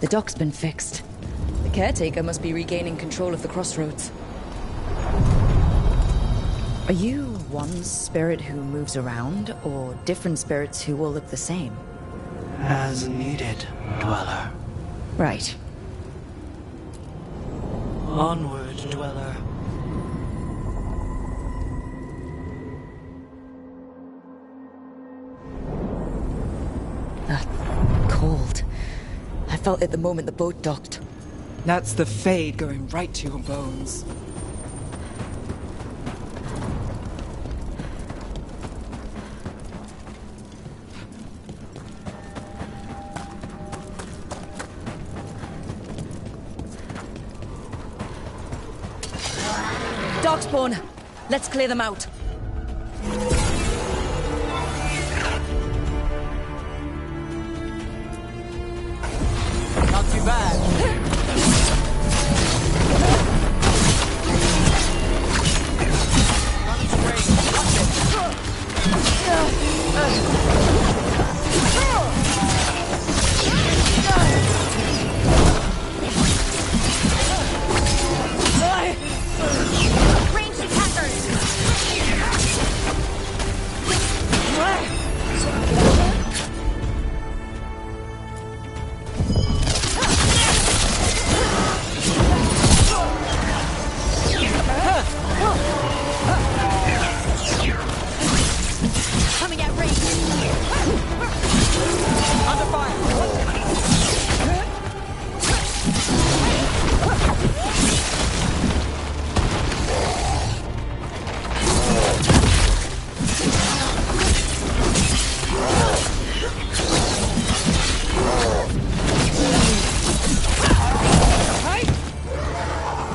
The dock's been fixed. The caretaker must be regaining control of the crossroads. Are you one spirit who moves around, or different spirits who all look the same? As needed, Dweller. Right. Onward, Dweller. That cold. I felt it the moment the boat docked. That's the Fade going right to your bones. Darkspawn! Let's clear them out. Not too bad. Ranged attackers! Coming at range! Under fire!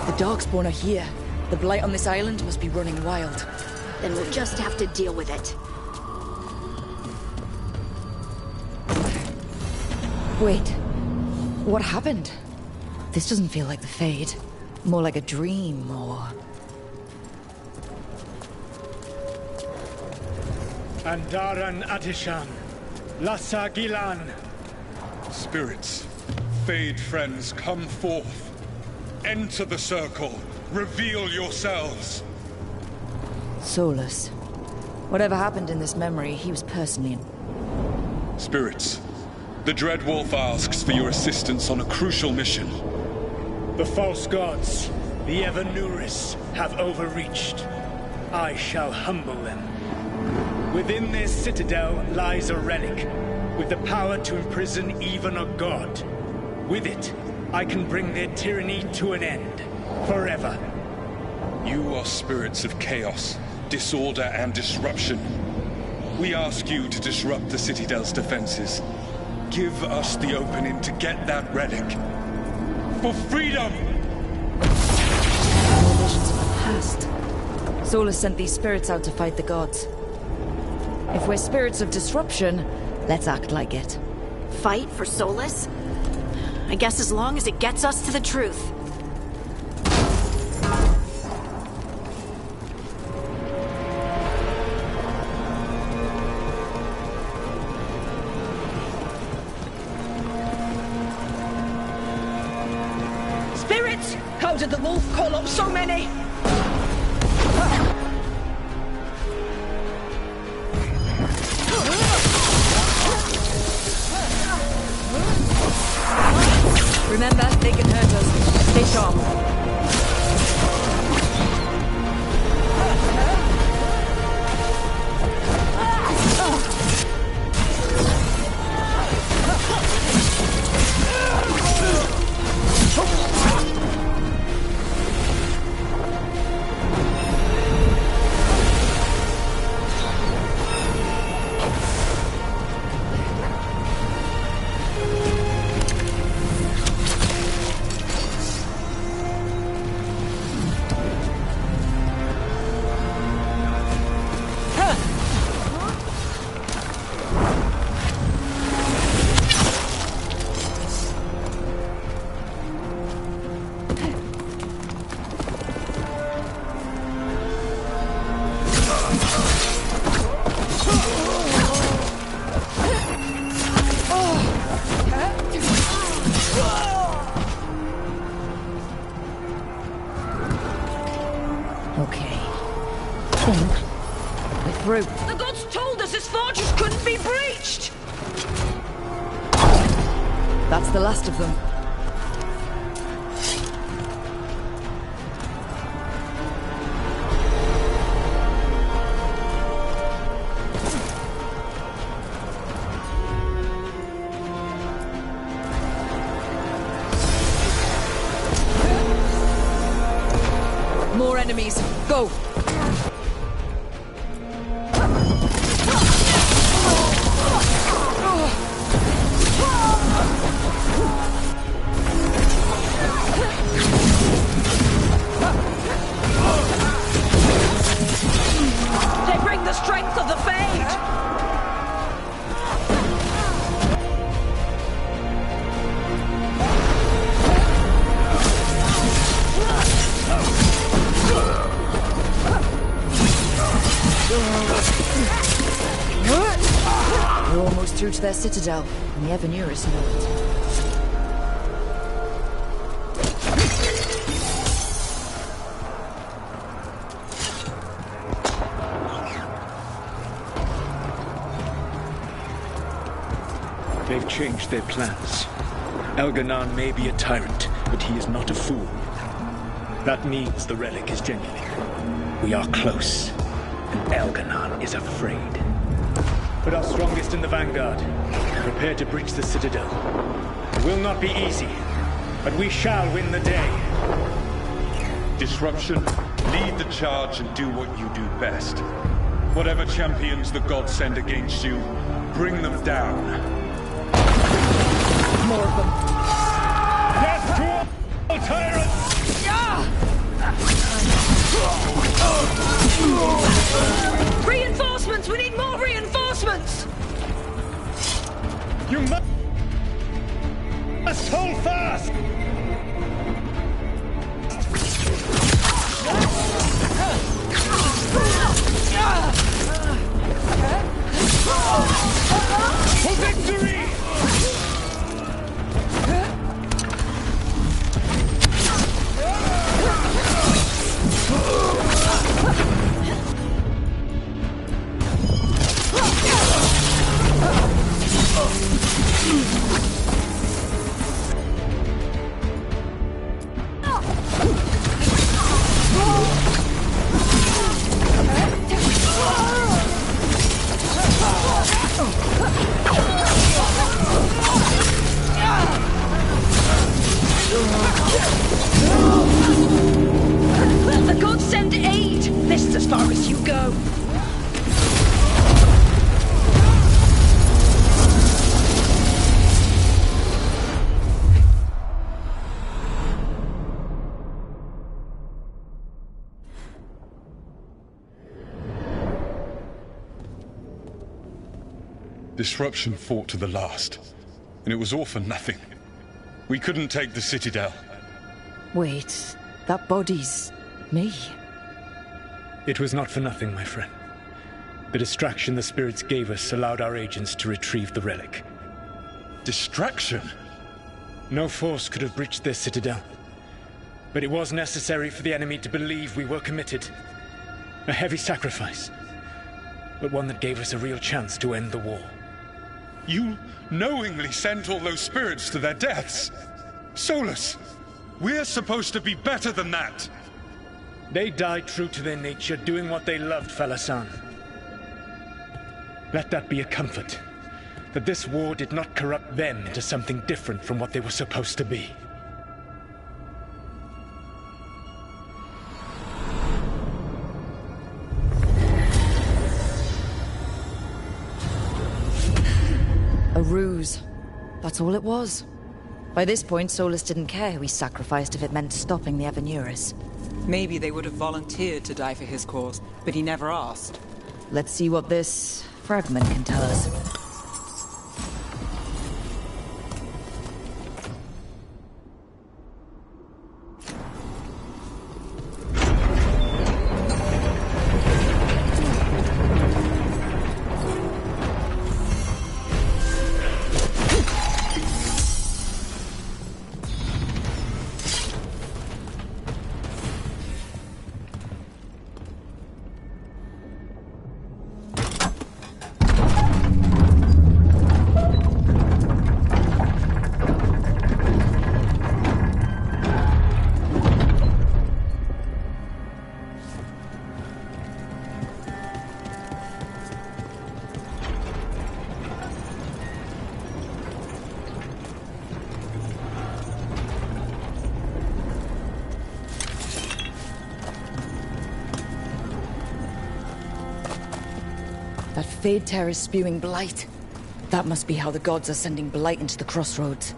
The Darkspawn are here. The blight on this island must be running wild. Then we'll just have to deal with it. Wait. What happened? This doesn't feel like the Fade. More like a dream, or... Andaran Atishan, Lassa Gilan. Spirits, Fade friends, come forth. Enter the circle. Reveal yourselves. Solus. Whatever happened in this memory, he was personally in. Spirits, the Dread Wolf asks for your assistance on a crucial mission. The false gods, the Evanuris, have overreached. I shall humble them. Within this citadel lies a relic, with the power to imprison even a god. With it, I can bring their tyranny to an end, forever. You are spirits of chaos, disorder, and disruption. We ask you to disrupt the Citadel's defenses. Give us the opening to get that relic. For freedom! More visions of the past. Solus sent these spirits out to fight the gods. If we're spirits of disruption, let's act like it. Fight for Solus? I guess as long as it gets us to the truth. Spirits! How did the wolf call up so many? Remember, they can hurt us. Stay sharp. through. The gods told us this fortress couldn't be breached! That's the last of them. More enemies. Go! They bring the strength of the Fade! We're almost through to their citadel, and the Evanuris know it. They've changed their plans. Elganon may be a tyrant, but he is not a fool. That means the relic is genuine. We are close, and Elganon is afraid. Put our strongest in the vanguard. Prepare to breach the citadel. It will not be easy, but we shall win the day. Disruption, lead the charge and do what you do best. Whatever champions the gods send against you, bring them down. More of them. Death to all tyrants! Reinforcements! We need more reinforcements! You must hold fast! For victory! The gods send aid! This is as far as you go. Disruption fought to the last, and it was all for nothing. We couldn't take the Citadel. Wait, that body's... me? It was not for nothing, my friend. The distraction the spirits gave us allowed our agents to retrieve the relic. Distraction? No force could have breached their citadel. But it was necessary for the enemy to believe we were committed. A heavy sacrifice, but one that gave us a real chance to end the war. You knowingly sent all those spirits to their deaths. Solus, we're supposed to be better than that. They died true to their nature, doing what they loved, Falasan. Let that be a comfort, that this war did not corrupt them into something different from what they were supposed to be. A ruse. That's all it was. By this point, Solus didn't care who he sacrificed if it meant stopping the Evanuris. Maybe they would have volunteered to die for his cause, but he never asked. Let's see what this fragment can tell us. Fade Terror is spewing blight. That must be how the gods are sending blight into the crossroads.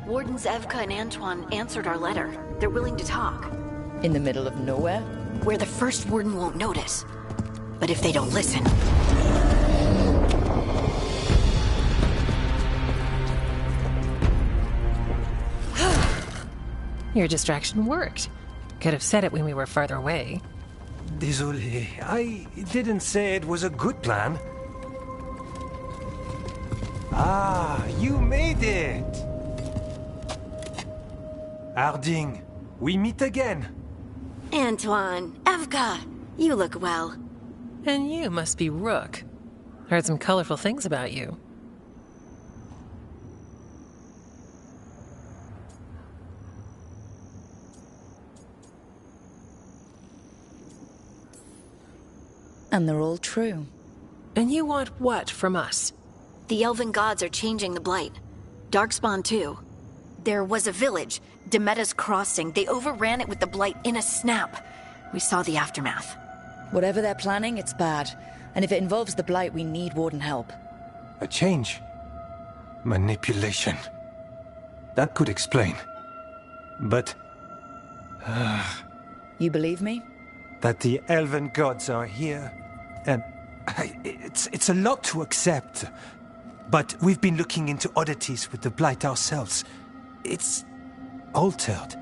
Wardens Evka and Antoine answered our letter. They're willing to talk. In the middle of nowhere? Where the first warden won't notice. But if they don't listen... Your distraction worked. Could have said it when we were farther away. Désolé, I didn't say it was a good plan. Ah, you made it! Harding, we meet again. Antoine, Evka, you look well. And you must be Rook. Heard some colorful things about you. And they're all true. And you want what from us? The elven gods are changing the blight. Darkspawn too. There was a village, Demeta's Crossing. They overran it with the blight in a snap. We saw the aftermath. Whatever they're planning, it's bad. And if it involves the blight, we need warden help. A change. Manipulation. That could explain. But... You believe me? that the elven gods are here, and it's a lot to accept. But we've been looking into oddities with the blight ourselves. It's altered.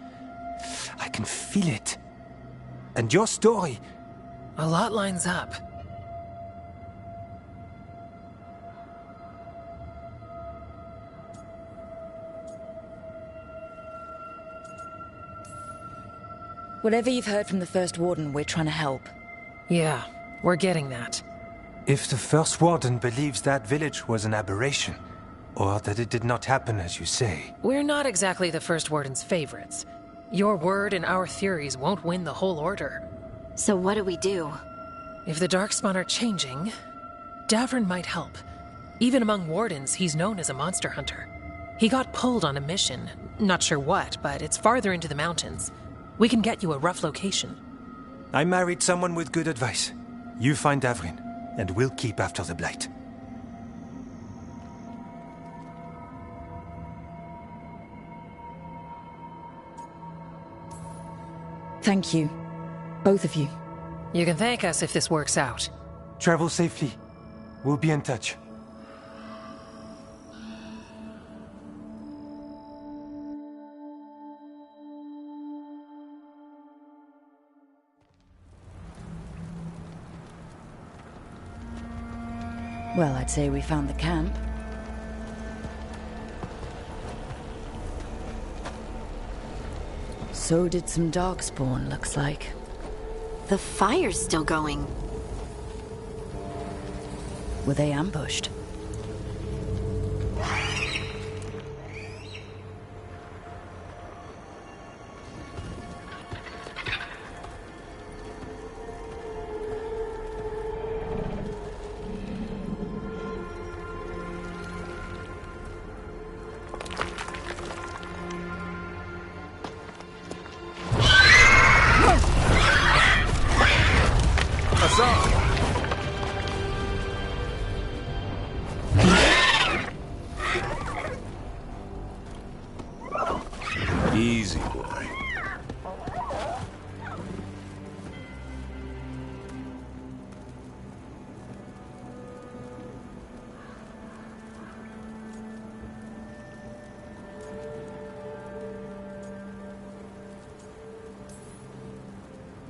I can feel it. And your story... A lot lines up. Whatever you've heard from the First Warden, we're trying to help. Yeah, we're getting that. If the First Warden believes that village was an aberration, or that it did not happen as you say... We're not exactly the First Warden's favorites. Your word and our theories won't win the whole order. So what do we do? If the Darkspawn are changing, Davrin might help. Even among Wardens, he's known as a monster hunter. He got pulled on a mission. Not sure what, but it's farther into the mountains. We can get you a rough location. I married someone with good advice. You find Davrin. and we'll keep after the Blight. Thank you. Both of you. You can thank us if this works out. Travel safely. We'll be in touch. Well, I'd say we found the camp. So did some darkspawn, looks like. The fire's still going. Were they ambushed? Easy, boy.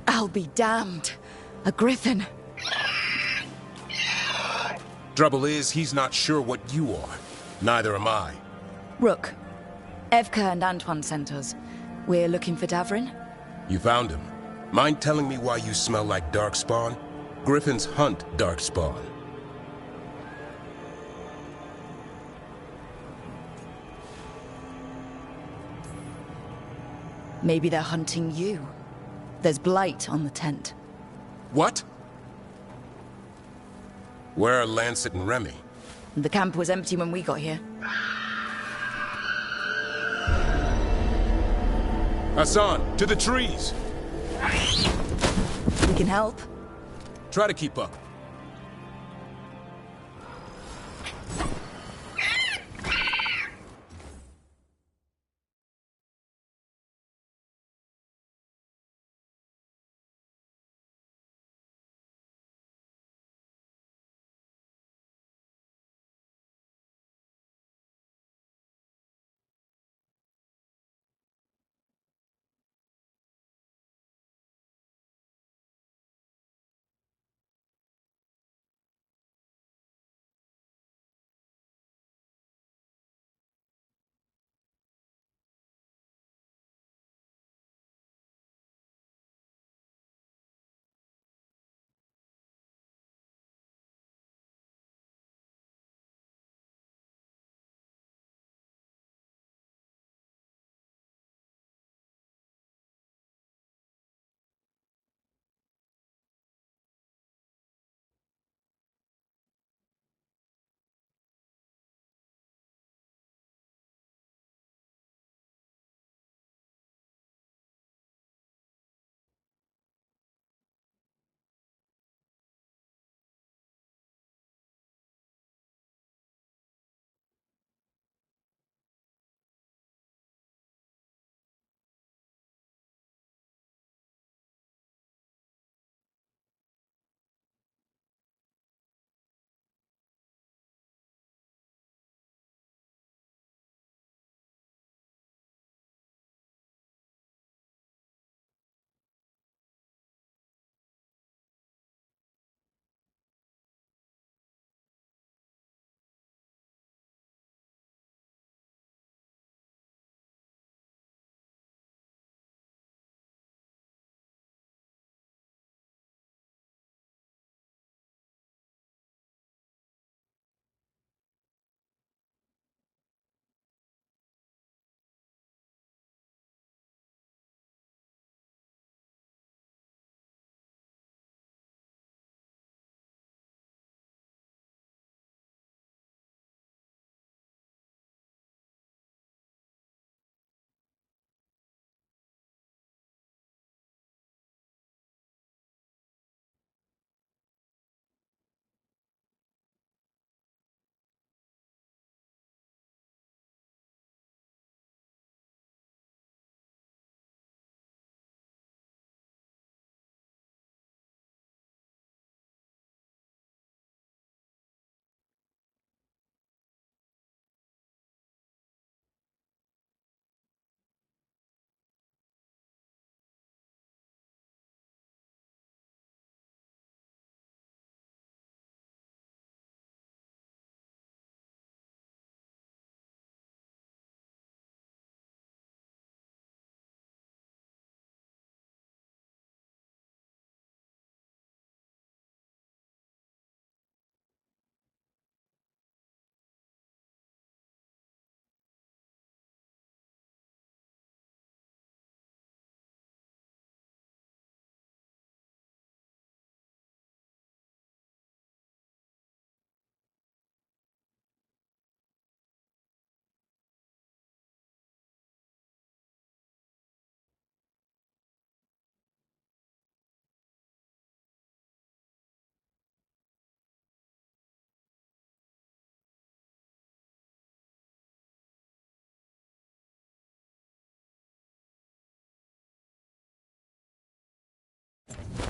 I'll be damned. A griffin. Trouble is, he's not sure what you are. Neither am I. Rook. Evka and Antoine sent us. We're looking for Davrin. You found him. Mind telling me why you smell like darkspawn? Griffins hunt darkspawn. Maybe they're hunting you. There's blight on the tent. What? Where are Lancet and Remy? The camp was empty when we got here. Hassan, to the trees! We can help. Try to keep up.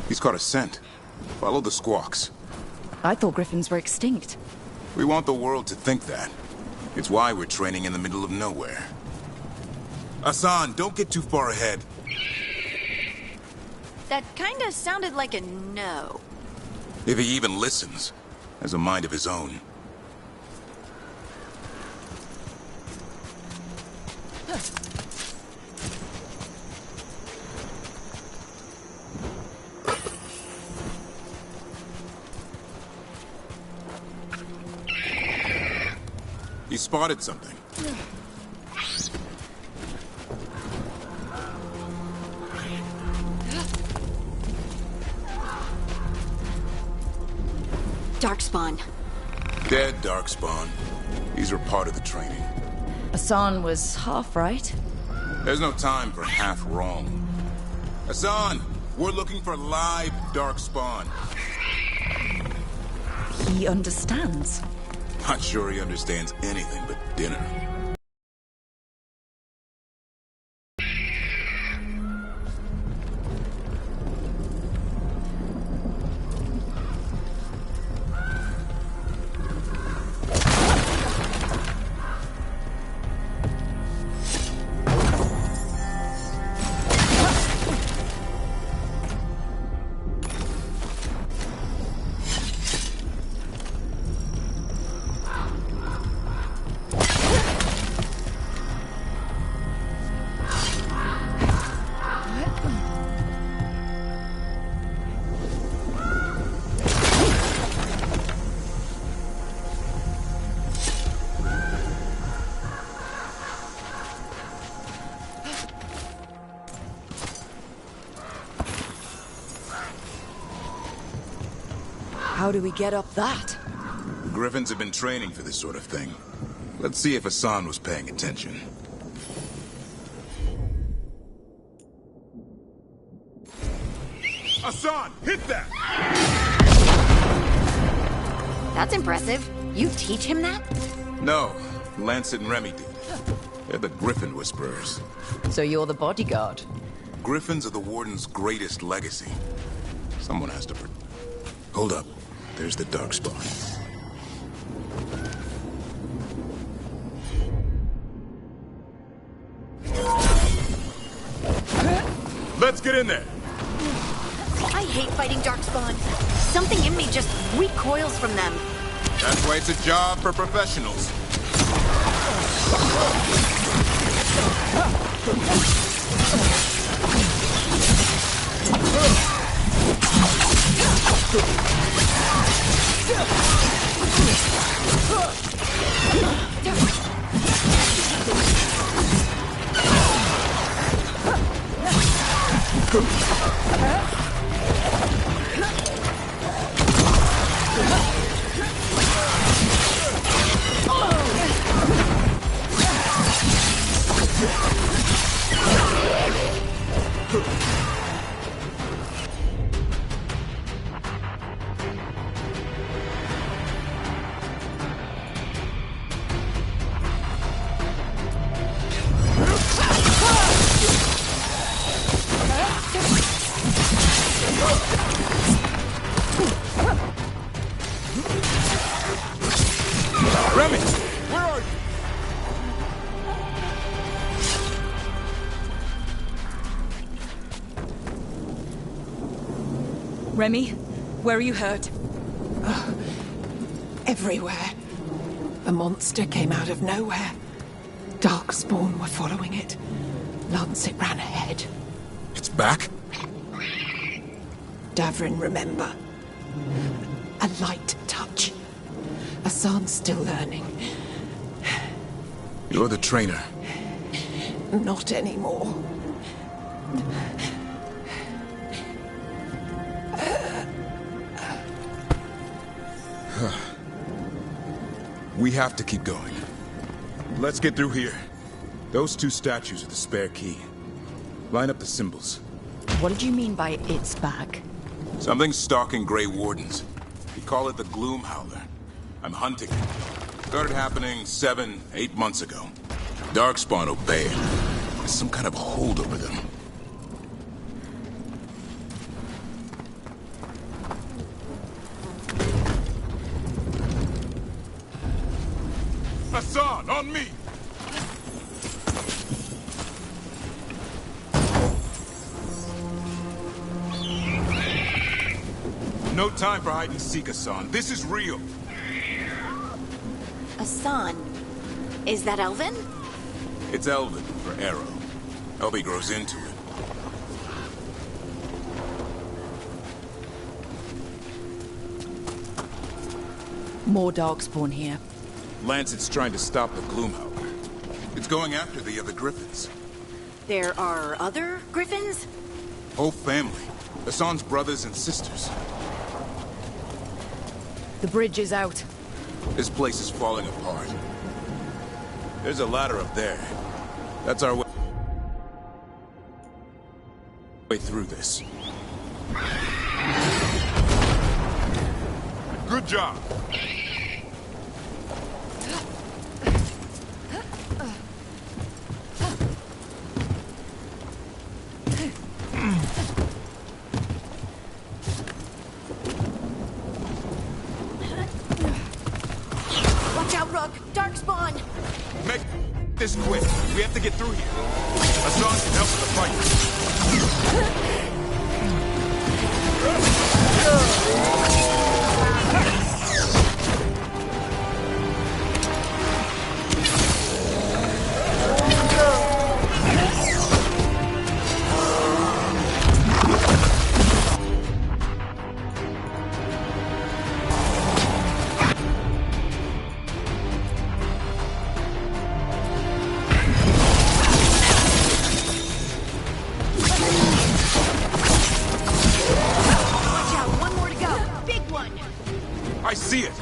He's caught a scent. Follow the squawks. I thought griffins were extinct. We want the world to think that. It's why we're training in the middle of nowhere. Hassan, don't get too far ahead. That kinda sounded like a no. If he even listens, has a mind of his own. He spotted something. Darkspawn. Dead Darkspawn. These are part of the training. Hassan was half right. There's no time for half wrong. Hassan, we're looking for live Darkspawn. He understands. Not sure he understands anything but dinner. How do we get up that? The Griffins have been training for this sort of thing. Let's see if Hassan was paying attention. Hassan, hit that! That's impressive. You teach him that? No, Lancet and Remy did. They're the Griffin Whisperers. So you're the bodyguard? Griffins are the Warden's greatest legacy. Someone has to... Hold up. There's the Darkspawn. Let's get in there! I hate fighting Darkspawn. Something in me just recoils from them. That's why it's a job for professionals. Remy, where are you? Remy, where are you hurt? Everywhere. A monster came out of nowhere. Darkspawn were following it. Lancet ran ahead. It's back? Davrin, remember. A light touch. Hassan's still learning. You're the trainer. Not anymore. We have to keep going. Let's get through here. Those two statues are the spare key. Line up the symbols. What did you mean by it's back? Something's stalking Grey Wardens. We call it the Gloom Howler. I'm hunting it. Started happening 7, 8 months ago. Darkspawn obey it. There's some kind of hold over them. On me! No time for hide and seek, Hassan. This is real. Asan. Is that Elven? It's Elven for arrow. Hope he grows into it. More Darkspawn here. Lancet's trying to stop the Gloomhowler. It's going after the other Griffins. There are other Griffins? Whole family. Hassan's brothers and sisters. The bridge is out. This place is falling apart. There's a ladder up there. That's our way through this. Good job. Watch out, Rook! Darkspawn! Make this quick. We have to get through here. Hassan can help with the fight. I see it!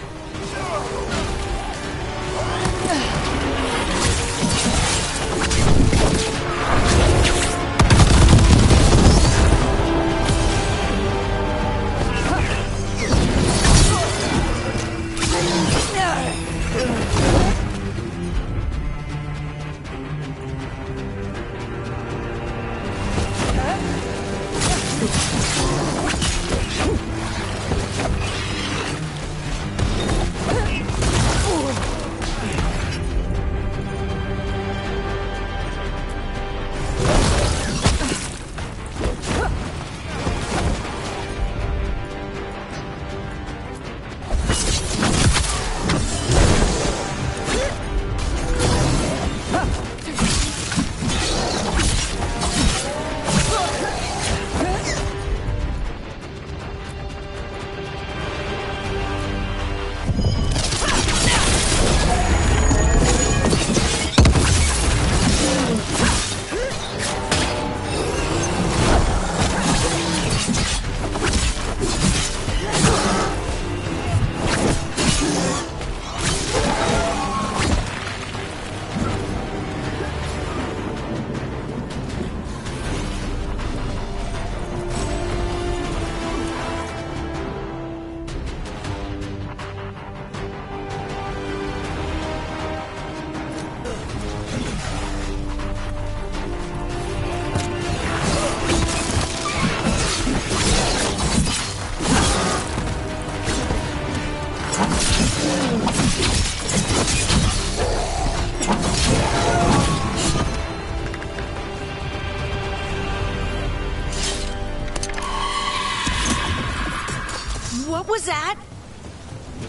What was that?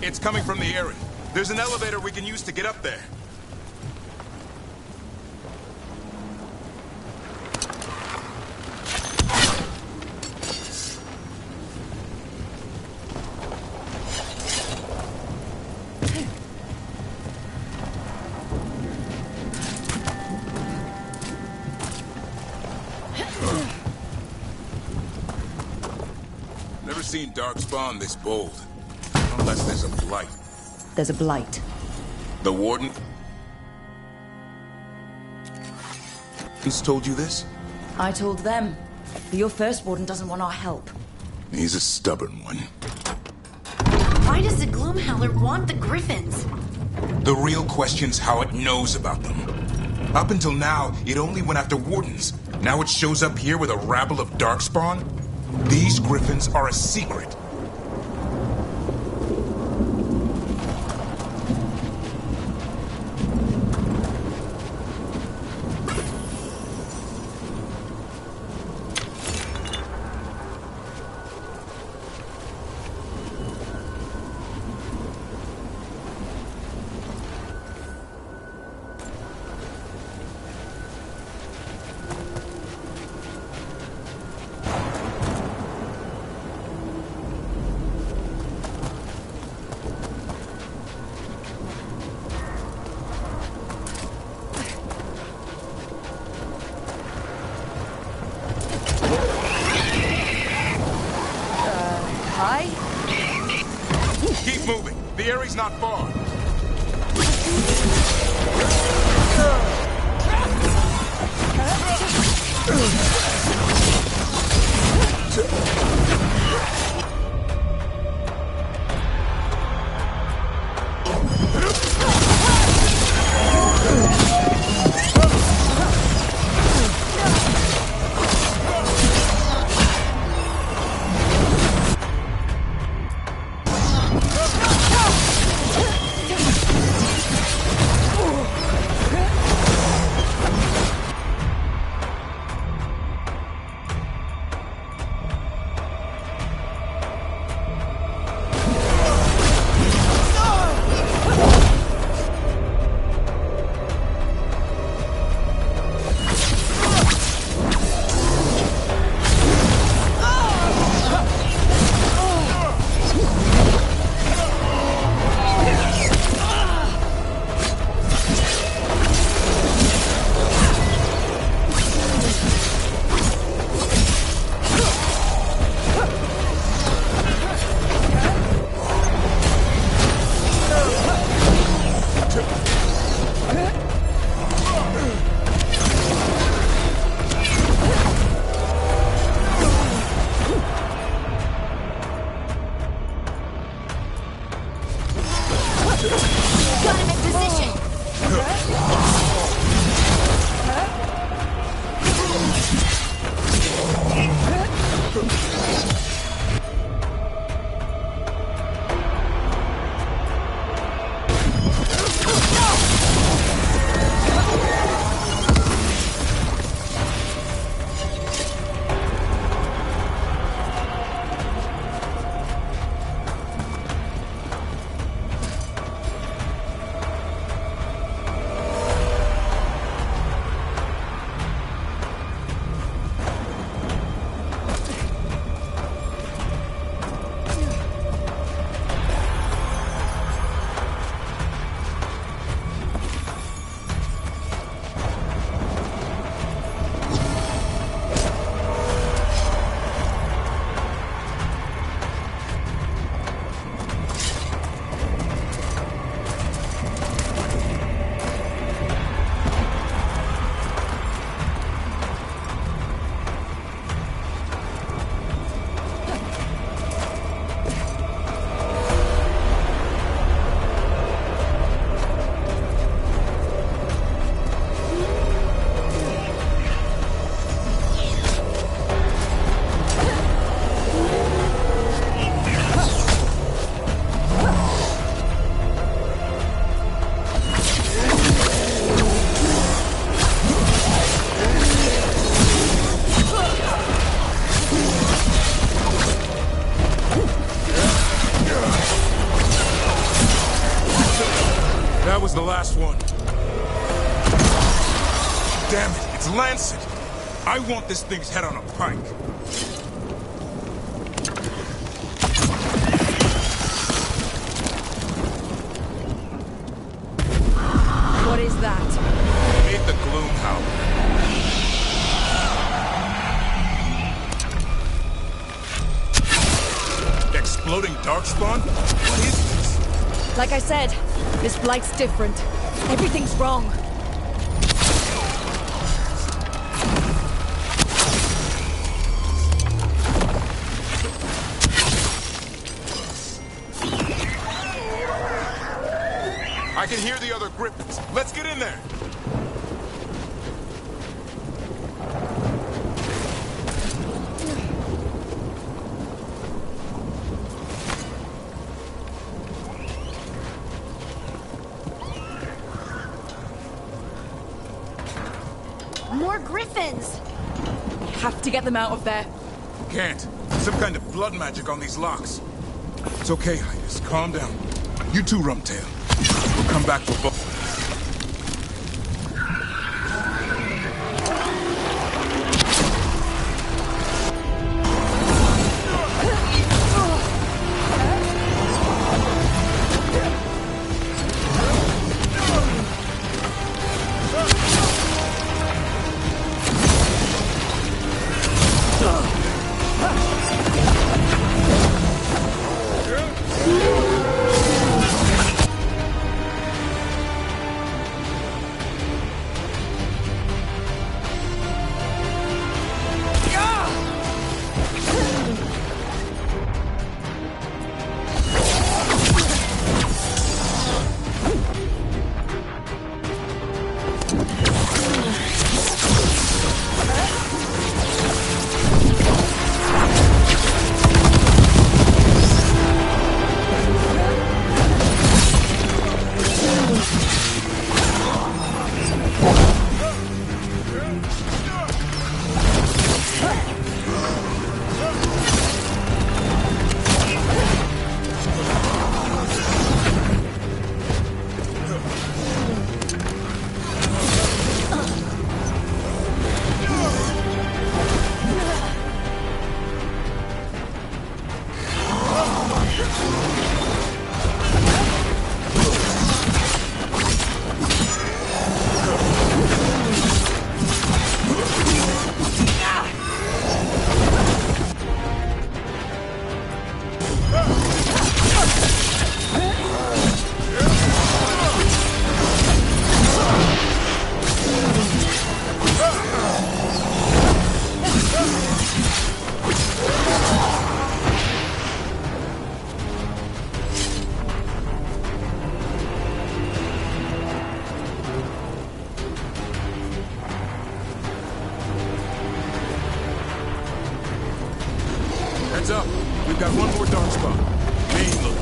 It's coming from the area. There's an elevator we can use to get up there. Never seen Darkspawn this bold. Unless there's a blight. There's a blight. The Warden? Who's told you this? I told them. But your first Warden doesn't want our help. He's a stubborn one. Why does the Gloomhowler want the Griffins? The real question's how it knows about them. Up until now, it only went after Wardens. Now it shows up here with a rabble of Darkspawn? These Griffins are a secret. The area's not far. That was the last one. Damn it, it's Lancet. I want this thing's head on a pike. What is that? Made the gloom howl. Exploding darkspawn? What is this? Like I said, this blight's different. Everything's wrong. I can hear the other griffins. Let's get in there. More griffins! We have to get them out of there. Can't. Some kind of blood magic on these locks. It's okay, Highness. Calm down. You too, Rumtail. We'll come back for both. Heads up. We've got one more darkspawn. Main look.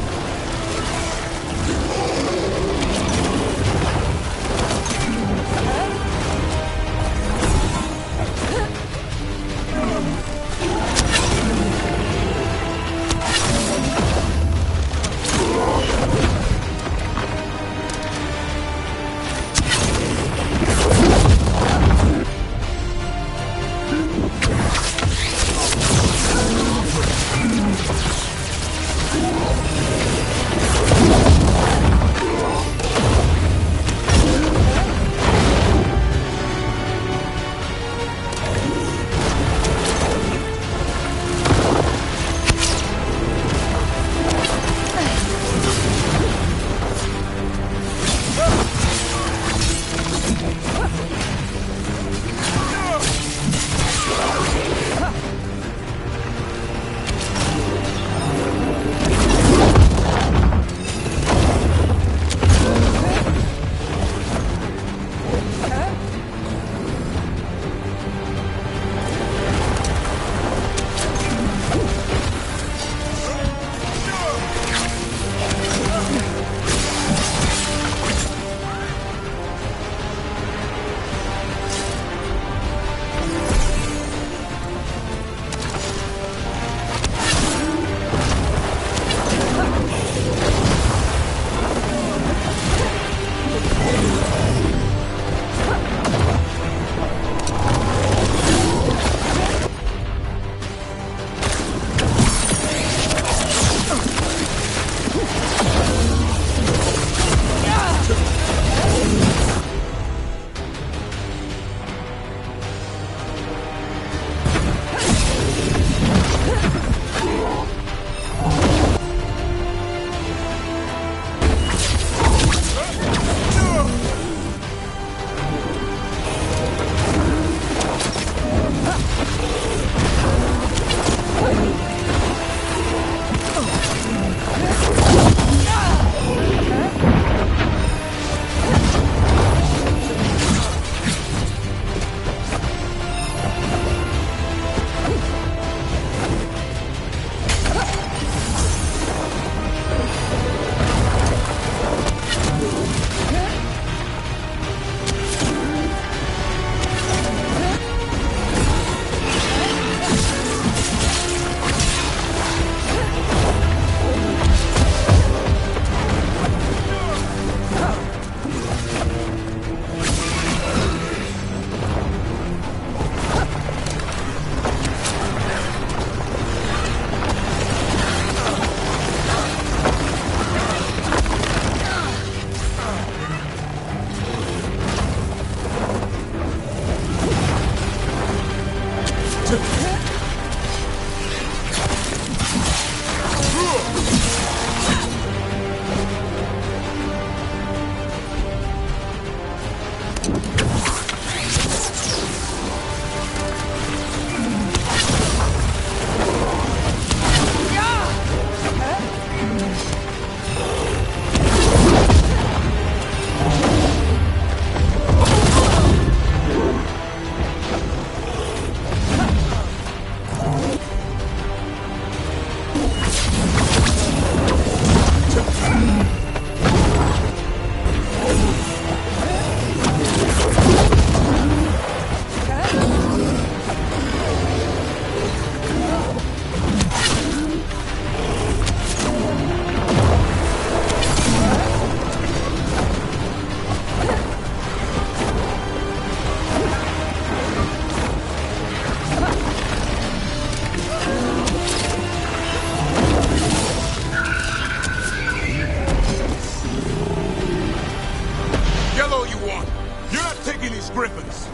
griffins.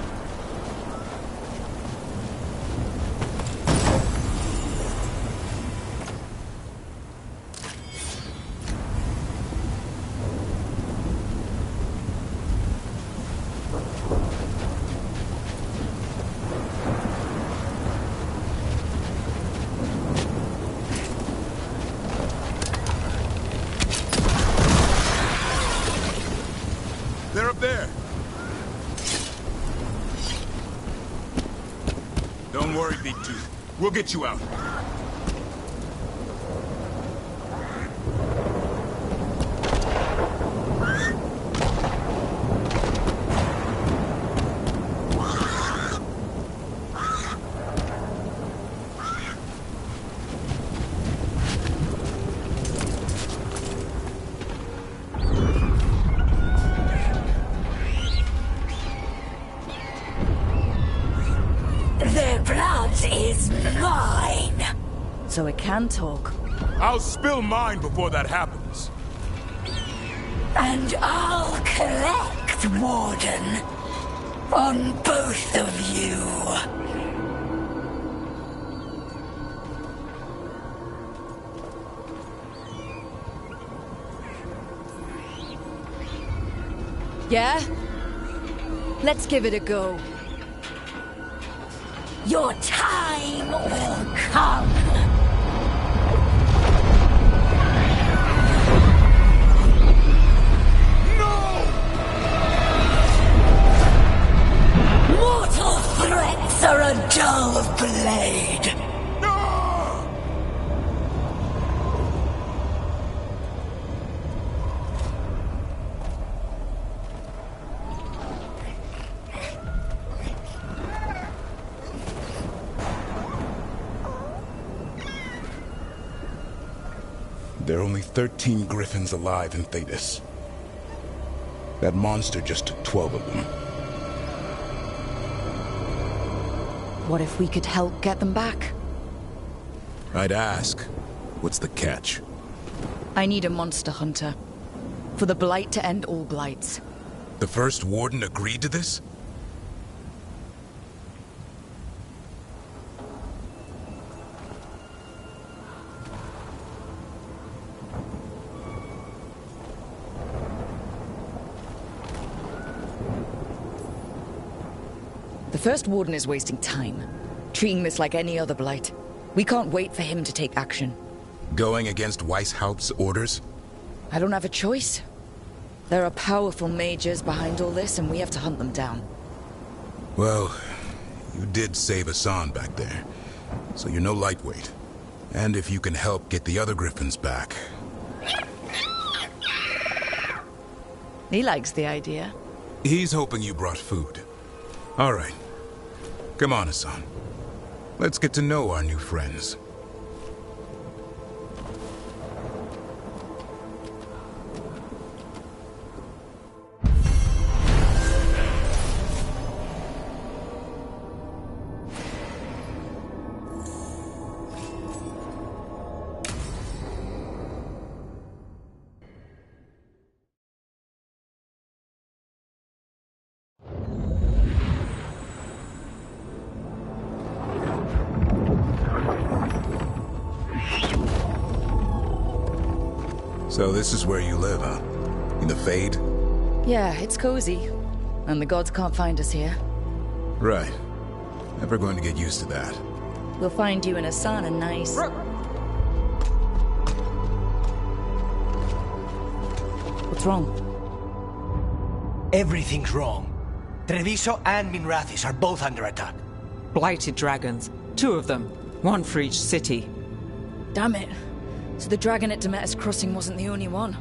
They're up there. Don't worry, Big Tooth. We'll get you out. blood is mine. So it can talk. I'll spill mine before that happens. And I'll collect, Warden, on both of you. Yeah? Let's give it a go. Your time will come. Mortal threats are a dull blade. There are only 13 griffins alive in Thetis. That monster just took 12 of them. What if we could help get them back? I'd ask, what's the catch? I need a monster hunter. For the Blight to end all blights. The first warden agreed to this? The First Warden is wasting time, treating this like any other blight. We can't wait for him to take action. Going against Weishaupt's orders? I don't have a choice. There are powerful mages behind all this, and we have to hunt them down. Well, you did save Hassan back there, so you're no lightweight. And if you can help get the other griffins back... He likes the idea. He's hoping you brought food. All right. Come on, Hassan. Let's get to know our new friends. So this is where you live, huh? In the Fade? Yeah, it's cozy. And the gods can't find us here. Right. Never going to get used to that. We'll find you in Hassan a nice... What's wrong? Everything's wrong. Treviso and Minrathis are both under attack. Blighted dragons. 2 of them. 1 for each city. Damn it. So the dragon at Demeter's Crossing wasn't the only one.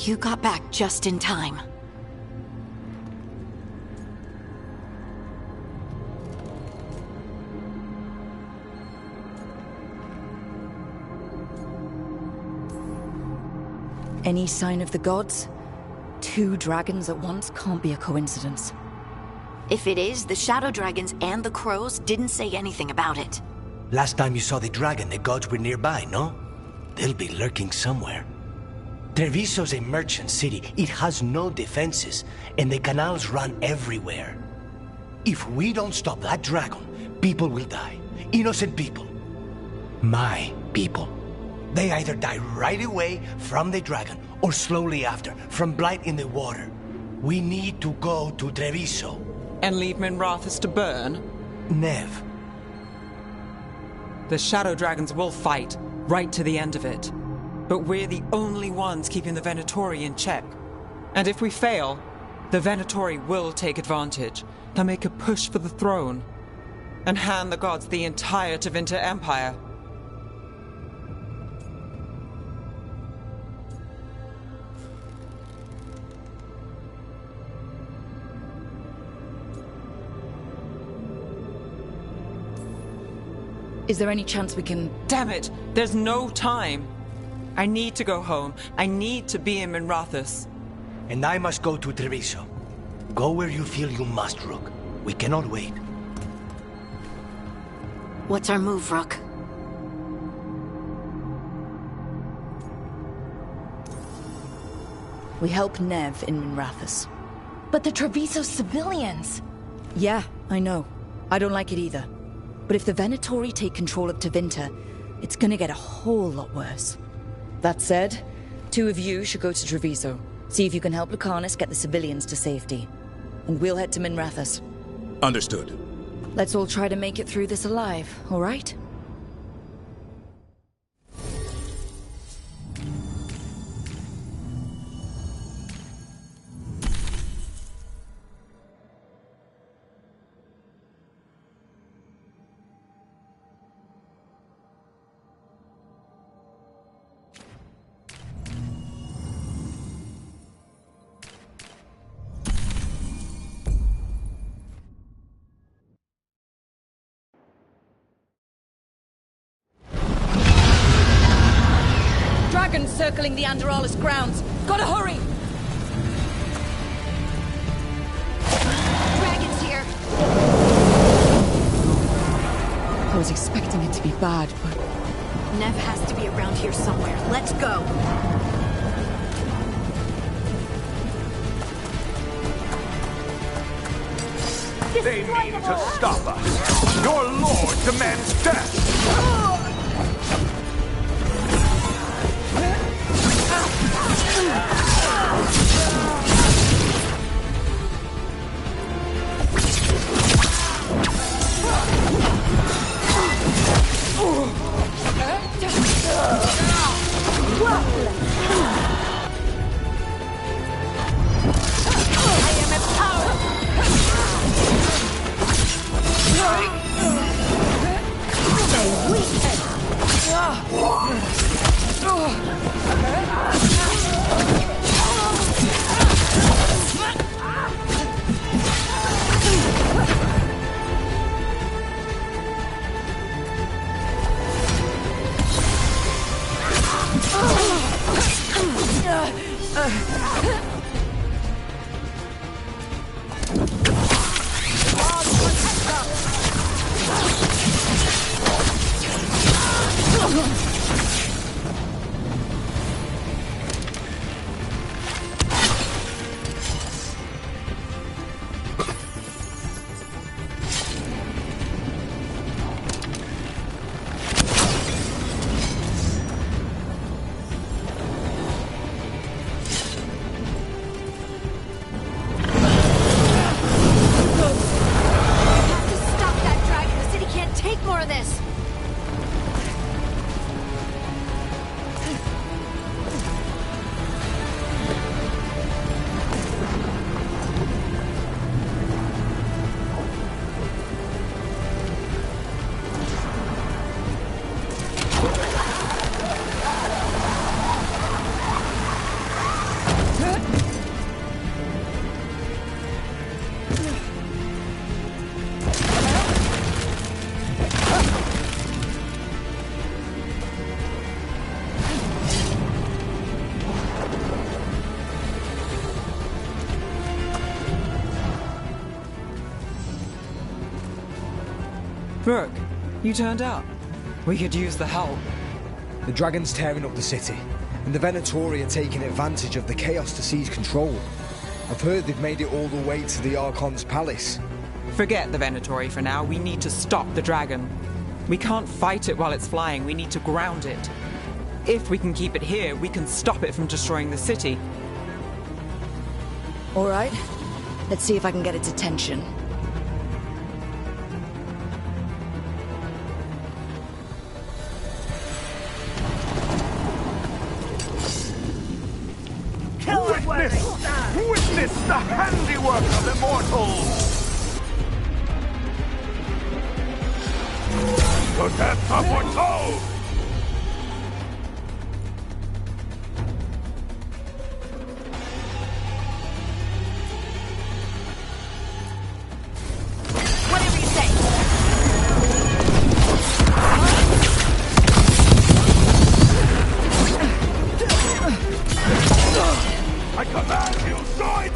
You got back just in time. Any sign of the gods? 2 dragons at once can't be a coincidence. If it is, the Shadow Dragons and the Crows didn't say anything about it. Last time you saw the dragon, the gods were nearby, no? They'll be lurking somewhere. Treviso's a merchant city. It has no defenses, and the canals run everywhere. If we don't stop that dragon, people will die. Innocent people. My people. They either die right away from the dragon, or slowly after, from blight in the water. We need to go to Treviso. And leave Minrathis to burn? Nev. The Shadow Dragons will fight, right to the end of it. But we're the only ones keeping the Venatori in check. And if we fail, the Venatori will take advantage. They'll make a push for the throne. And hand the gods the entire Tevinter Empire. Is there any chance we can... Damn it! There's no time! I need to go home. I need to be in Minrathis. And I must go to Treviso. Go where you feel you must, Rook. We cannot wait. What's our move, Rook? We help Nev in Minrathous. But the Treviso civilians! Yeah, I know. I don't like it either. But if the Venatori take control of Tevinter, it's gonna get a whole lot worse. That said, 2 of you should go to Treviso. See if you can help Lucanus get the civilians to safety. And we'll head to Minrathous. Understood. Let's all try to make it through this alive, all right? Dragons circling the Anderalis grounds. Gotta hurry! Dragons here! I was expecting it to be bad, but... Nev has to be around here somewhere. Let's go! They mean to stop us. Your lord demands death. Brooke, you turned up. We could use the help. The dragon's tearing up the city, and the Venatori are taking advantage of the chaos to seize control. I've heard they've made it all the way to the Archon's palace. Forget the Venatori for now. We need to stop the dragon. We can't fight it while it's flying. We need to ground it. If we can keep it here, we can stop it from destroying the city. All right. Let's see if I can get its attention. Witness the handiwork of immortals! The death of foretold! Whatever you say! I command you, join!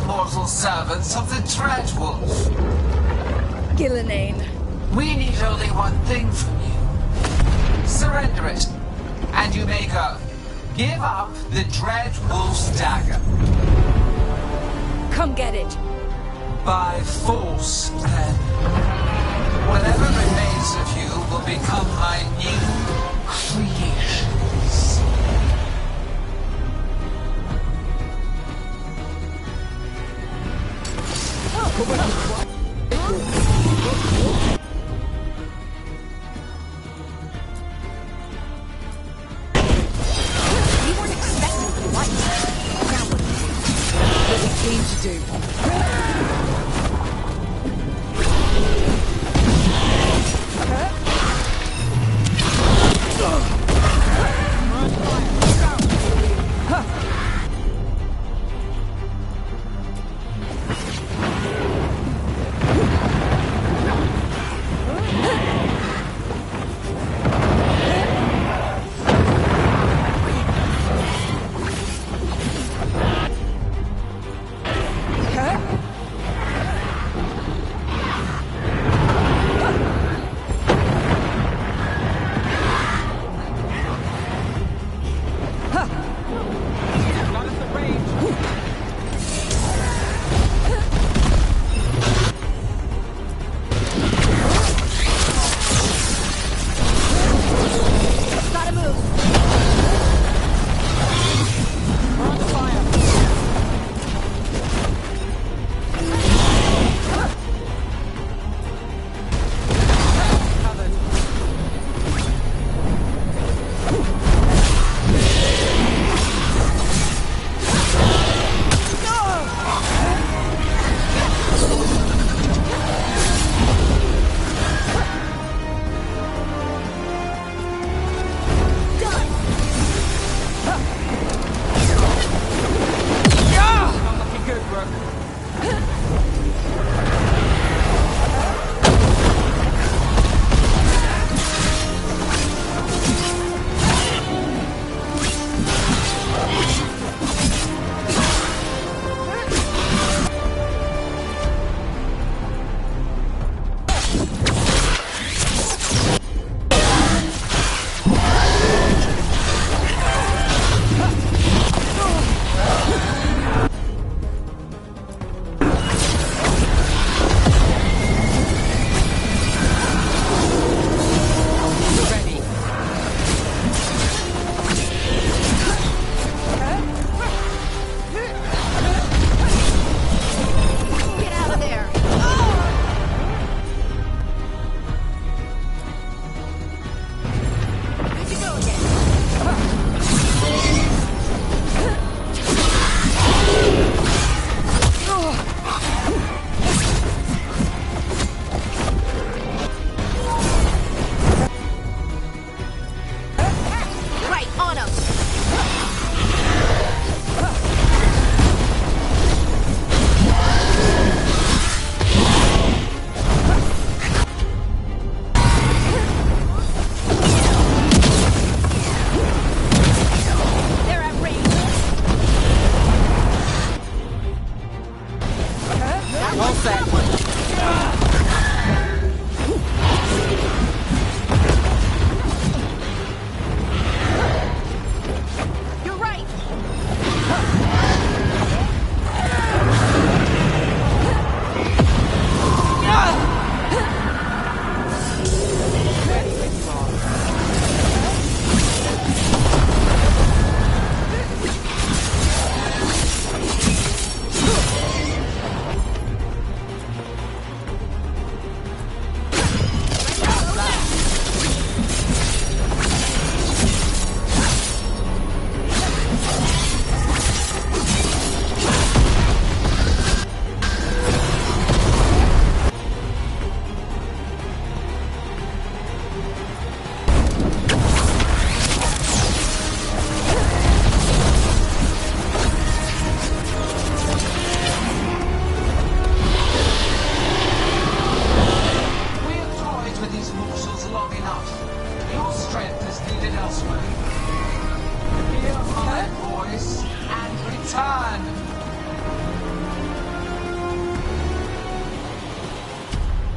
mortal servants of the Dreadwolf. Gillenane. We need only one thing from you. Surrender it, and you may go. Give up the Dreadwolf's dagger. Come get it. By force, then. Whatever remains of you will become my new creations. We weren't expecting the light. Now what we came to do.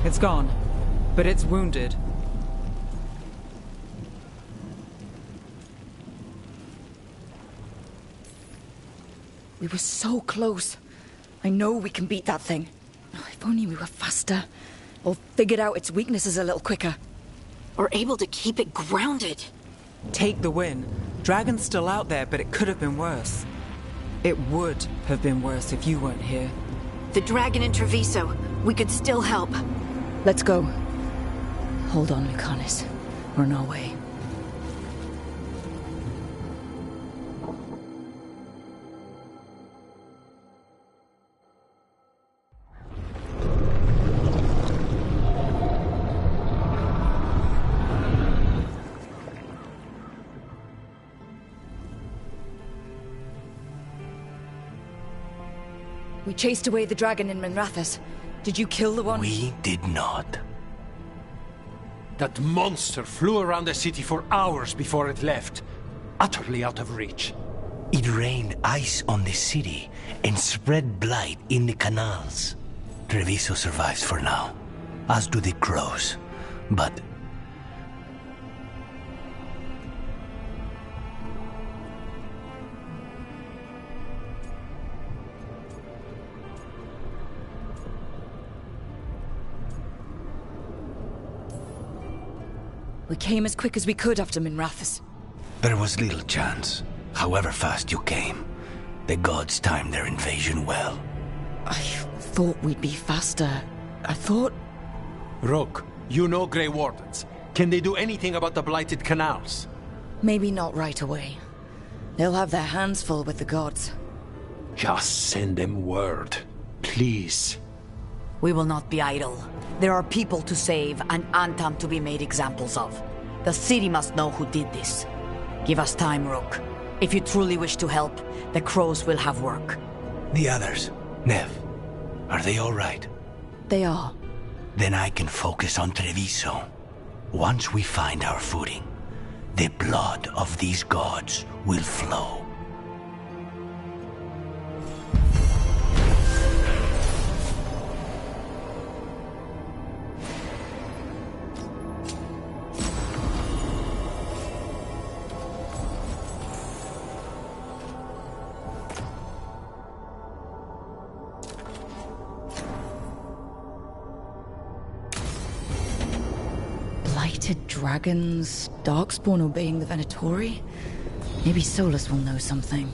It's gone, but it's wounded. We were so close. I know we can beat that thing. Oh, if only we were faster. Or figured out its weaknesses a little quicker. Or able to keep it grounded. Take the win. Dragon's still out there, but it could have been worse. It would have been worse if you weren't here. The dragon in Treviso. We could still help. Let's go. Hold on, Lucanus. We're on our way. We chased away the dragon in Minrathous. Did you kill the one? We did not. That monster flew around the city for hours before it left, utterly out of reach. It rained ice on the city and spread blight in the canals. Treviso survives for now, as do the crows. But we came as quick as we could after Minrathous. there was little chance. However fast you came, the gods timed their invasion well. I thought we'd be faster. I thought... Rook, you know Grey Wardens. Can they do anything about the blighted canals? Maybe not right away. They'll have their hands full with the gods. Just send them word, please. We will not be idle. There are people to save and Antam to be made examples of. The city must know who did this. Give us time, Rook. If you truly wish to help, the crows will have work. The others, Nev, are they all right? They are. Then I can focus on Treviso. Once we find our footing, the blood of these gods will flow. Blighted dragons, Darkspawn obeying the Venatori? Maybe Solus will know something.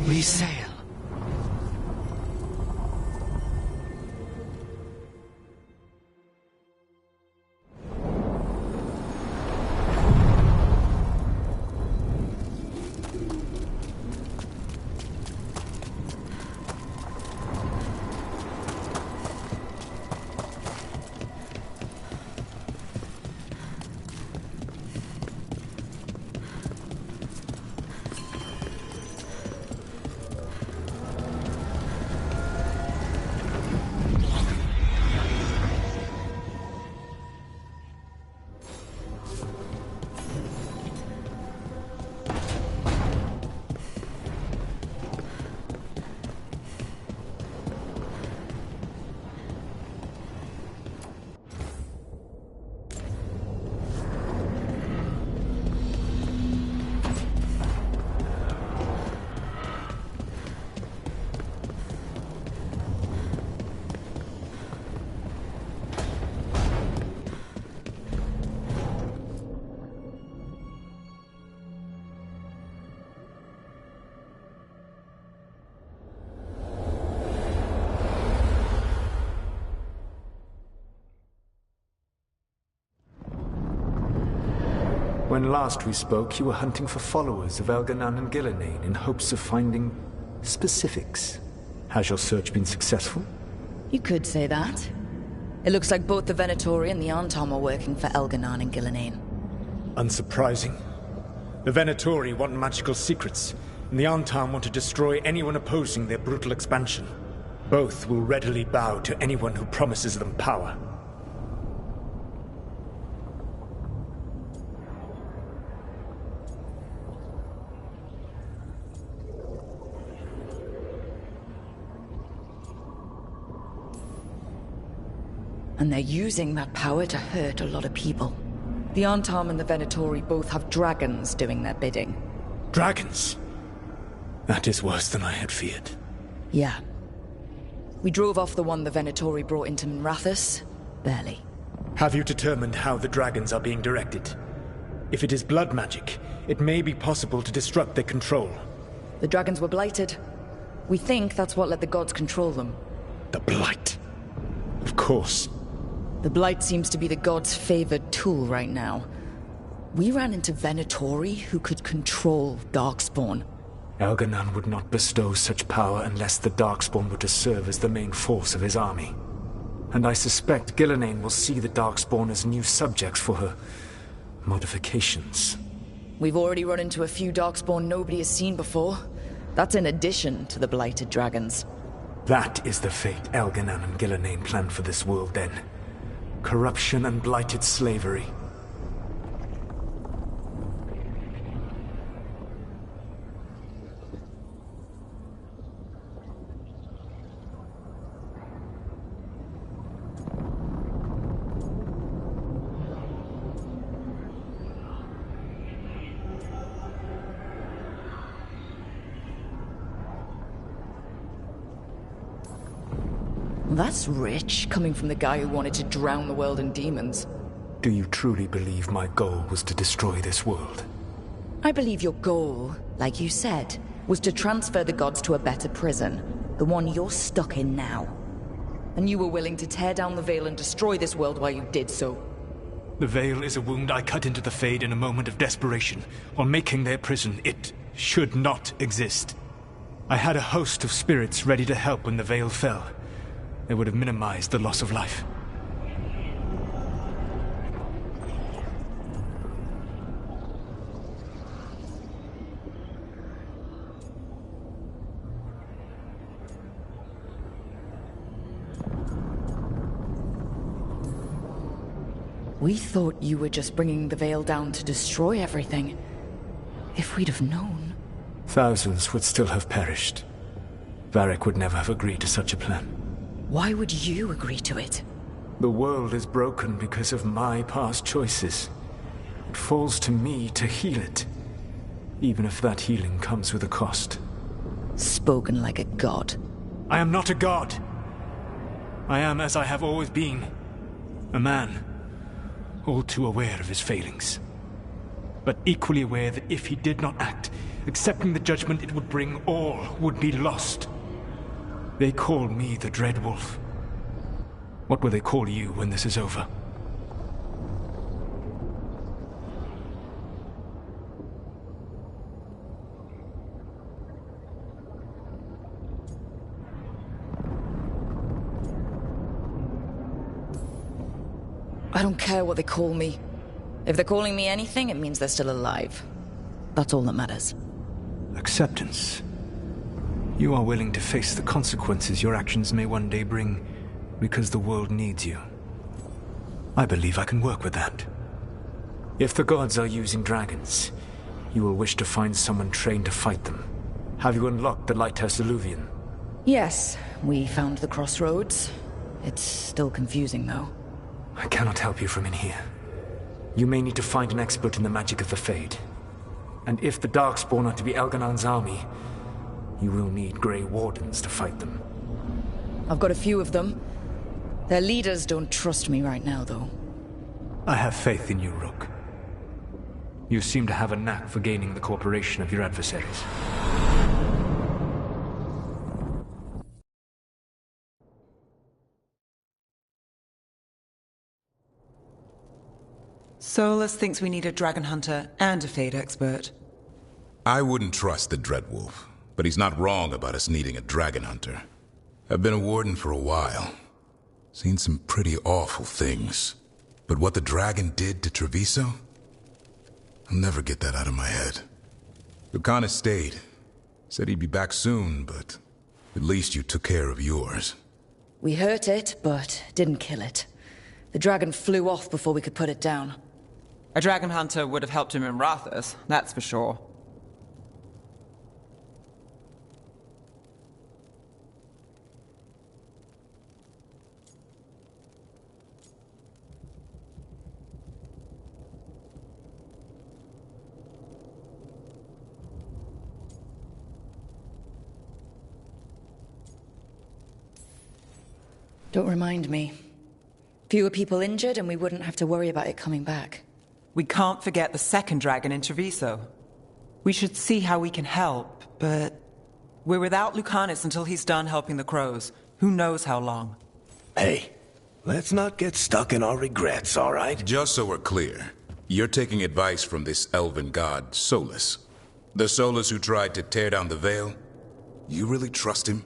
We sail. When last we spoke, you were hunting for followers of Elganan and Gillenane in hopes of finding specifics. Has your search been successful? You could say that. It looks like both the Venatori and the Antom are working for Elganan and Gillenane. Unsurprising. The Venatori want magical secrets, and the Antom want to destroy anyone opposing their brutal expansion. Both will readily bow to anyone who promises them power. And they're using that power to hurt a lot of people. The Antom and the Venatori both have dragons doing their bidding. Dragons? That is worse than I had feared. Yeah. We drove off the one the Venatori brought into Minrathous. Barely. Have you determined how the dragons are being directed? If it is blood magic, it may be possible to disrupt their control. The dragons were blighted. We think that's what let the gods control them. The Blight. Of course. The Blight seems to be the gods' favored tool right now. We ran into Venatori who could control Darkspawn. Elganan would not bestow such power unless the Darkspawn were to serve as the main force of his army. And I suspect Gillenane will see the Darkspawn as new subjects for her modifications. We've already run into a few Darkspawn nobody has seen before. That's in addition to the blighted dragons. That is the fate Elganan and Gillenane planned for this world then. Corruption and blighted slavery. That's rich, coming from the guy who wanted to drown the world in demons. Do you truly believe my goal was to destroy this world? I believe your goal, like you said, was to transfer the gods to a better prison. The one you're stuck in now. And you were willing to tear down the Veil and destroy this world while you did so. The Veil is a wound I cut into the Fade in a moment of desperation, while making their prison. It should not exist. I had a host of spirits ready to help when the Veil fell. They would have minimized the loss of life. We thought you were just bringing the Veil down to destroy everything. If we'd have known... Thousands would still have perished. Varric would never have agreed to such a plan. Why would you agree to it? The world is broken because of my past choices. It falls to me to heal it, even if that healing comes with a cost. Spoken like a god. I am not a god. I am as I have always been. A man, all too aware of his failings. But equally aware that if he did not act, accepting the judgment it would bring, all would be lost. They call me the Dread Wolf. What will they call you when this is over? I don't care what they call me. If they're calling me anything, it means they're still alive. That's all that matters. Acceptance. You are willing to face the consequences your actions may one day bring because the world needs you. I believe I can work with that. If the gods are using dragons, you will wish to find someone trained to fight them. Have you unlocked the Lighthouse Illuvian? Yes, we found the crossroads. It's still confusing, though. I cannot help you from in here. You may need to find an expert in the magic of the Fade. And if the Darkspawn are to be Elganan's army, you will need Grey Wardens to fight them. I've got a few of them. Their leaders don't trust me right now, though. I have faith in you, Rook. You seem to have a knack for gaining the cooperation of your adversaries. Solus thinks we need a dragon hunter and a Fade expert. I wouldn't trust the Dreadwolf, but he's not wrong about us needing a dragon hunter. I've been a warden for a while. Seen some pretty awful things. But what the dragon did to Treviso? I'll never get that out of my head. Lucanus stayed. Said he'd be back soon, but at least you took care of yours. We hurt it, but didn't kill it. The dragon flew off before we could put it down. A dragon hunter would have helped him in Rathus, that's for sure. Don't remind me. Fewer people injured and we wouldn't have to worry about it coming back. We can't forget the second dragon in Treviso. We should see how we can help, but we're without Lucanus until he's done helping the crows. Who knows how long? Hey, let's not get stuck in our regrets, all right? Just so we're clear, you're taking advice from this elven god, Solus. The Solus who tried to tear down the Veil? You really trust him?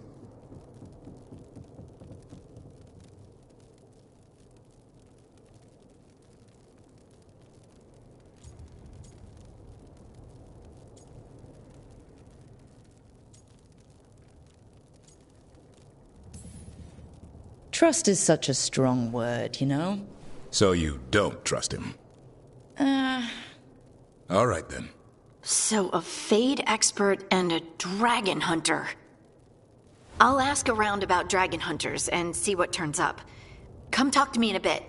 Trust is such a strong word, you know? So you don't trust him? All right then. So a Fade expert and a dragon hunter. I'll ask around about dragon hunters and see what turns up. Come talk to me in a bit.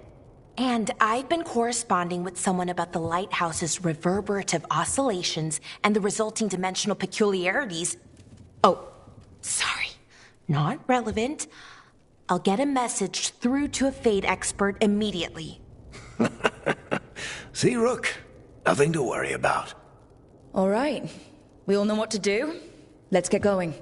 And I've been corresponding with someone about the lighthouse's reverberative oscillations and the resulting dimensional peculiarities. Oh, sorry. Not relevant. I'll get a message through to a Fade expert immediately. See, Rook? Nothing to worry about. All right. We all know what to do. Let's get going.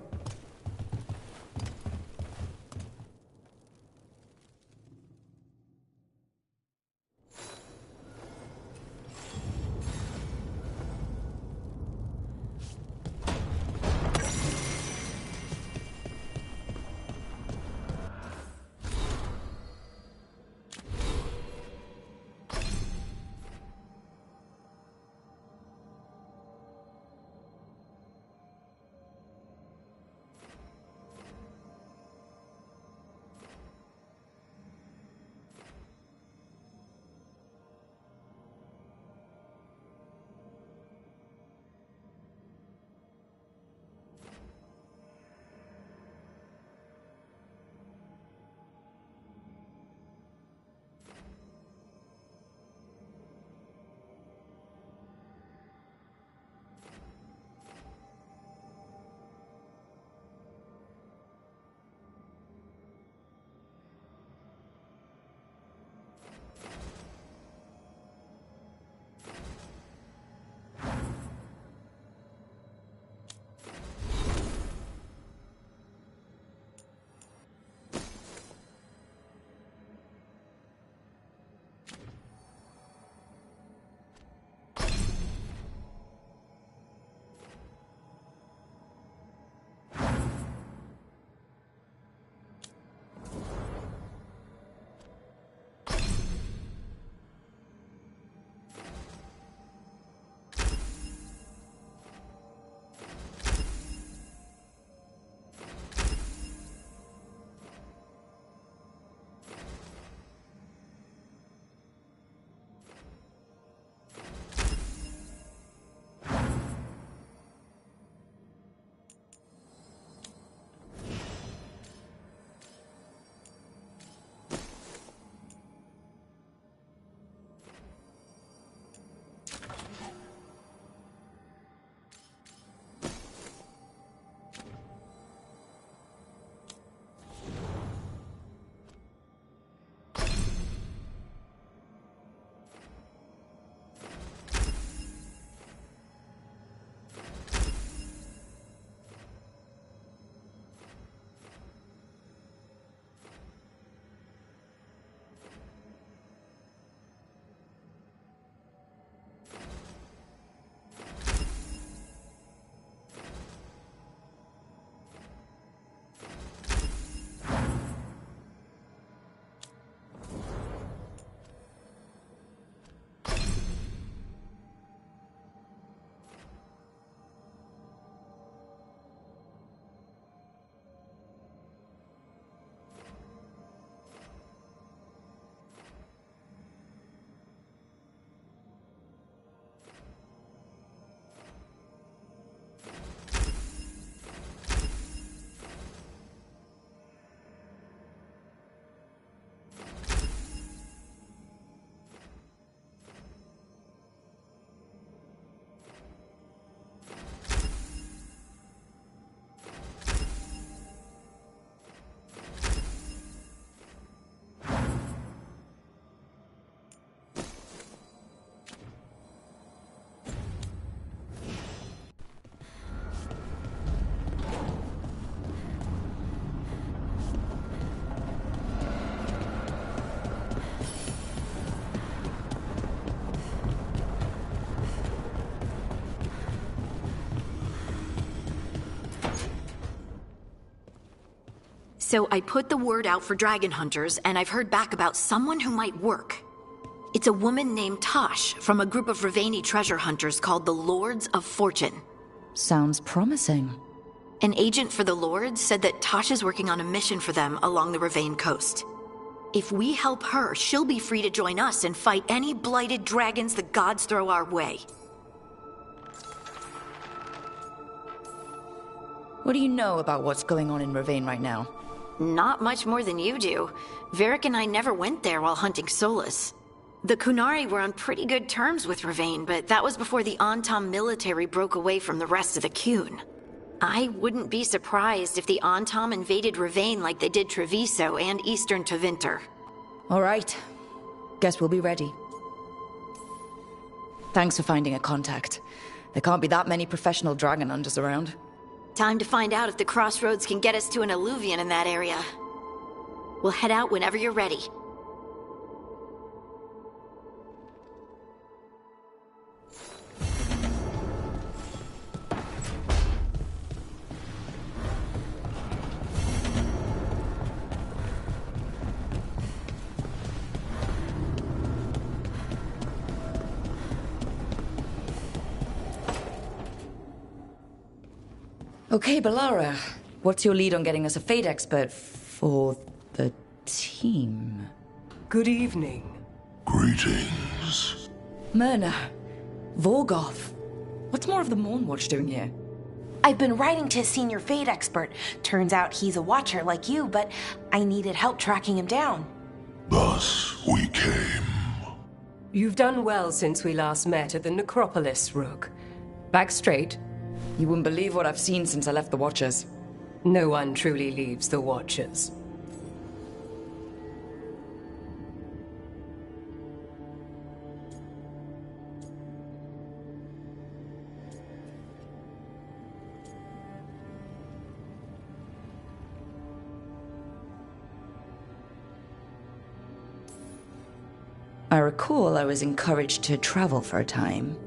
So I put the word out for dragon hunters, and I've heard back about someone who might work. It's a woman named Tosh from a group of Ravani treasure hunters called the Lords of Fortune. Sounds promising. An agent for the Lords said that Tosh is working on a mission for them along the Ravane coast. If we help her, she'll be free to join us and fight any blighted dragons the gods throw our way. What do you know about what's going on in Ravane right now? Not much more than you do. Varric and I never went there while hunting Solus. The Kunari were on pretty good terms with Ravane, but that was before the Antam military broke away from the rest of the Kun. I wouldn't be surprised if the Antam invaded Ravane like they did Treviso and eastern Tevinter. All right. Guess we'll be ready. Thanks for finding a contact. There can't be that many professional dragon hunters around. Time to find out if the crossroads can get us to an alluvion in that area. We'll head out whenever you're ready. Okay, Balara. What's your lead on getting us a Fate expert for the team? Good evening. Greetings. Myrna. Vorgoth. What's more of the Mornwatch doing here? I've been writing to a senior Fate expert. Turns out he's a watcher like you, but I needed help tracking him down. Thus we came. You've done well since we last met at the Necropolis, Rook. Back straight. You wouldn't believe what I've seen since I left the Watchers. No one truly leaves the Watchers. I recall I was encouraged to travel for a time.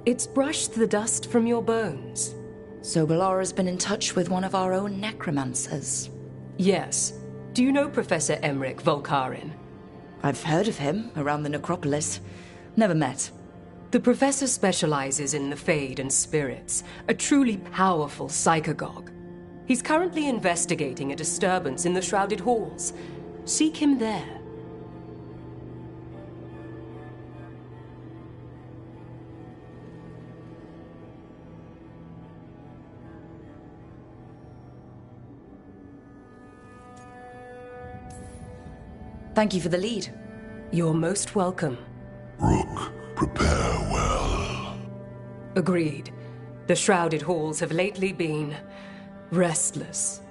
It's brushed the dust from your bones. So Balara's been in touch with one of our own necromancers. Yes. Do you know Professor Emmerich Volkarin? I've heard of him around the Necropolis. Never met. The professor specializes in the Fade and spirits, a truly powerful psychagogue. He's currently investigating a disturbance in the Shrouded Halls. Seek him there. Thank you for the lead. You're most welcome. Rook, prepare well. Agreed. The Shrouded Halls have lately been restless.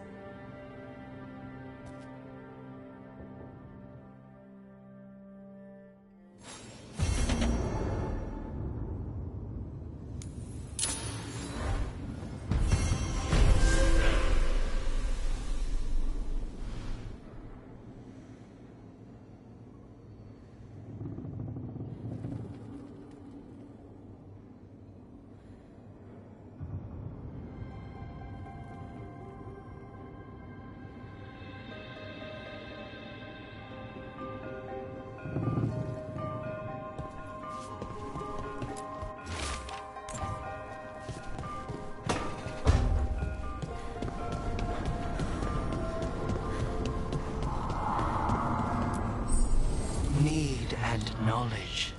Need and knowledge.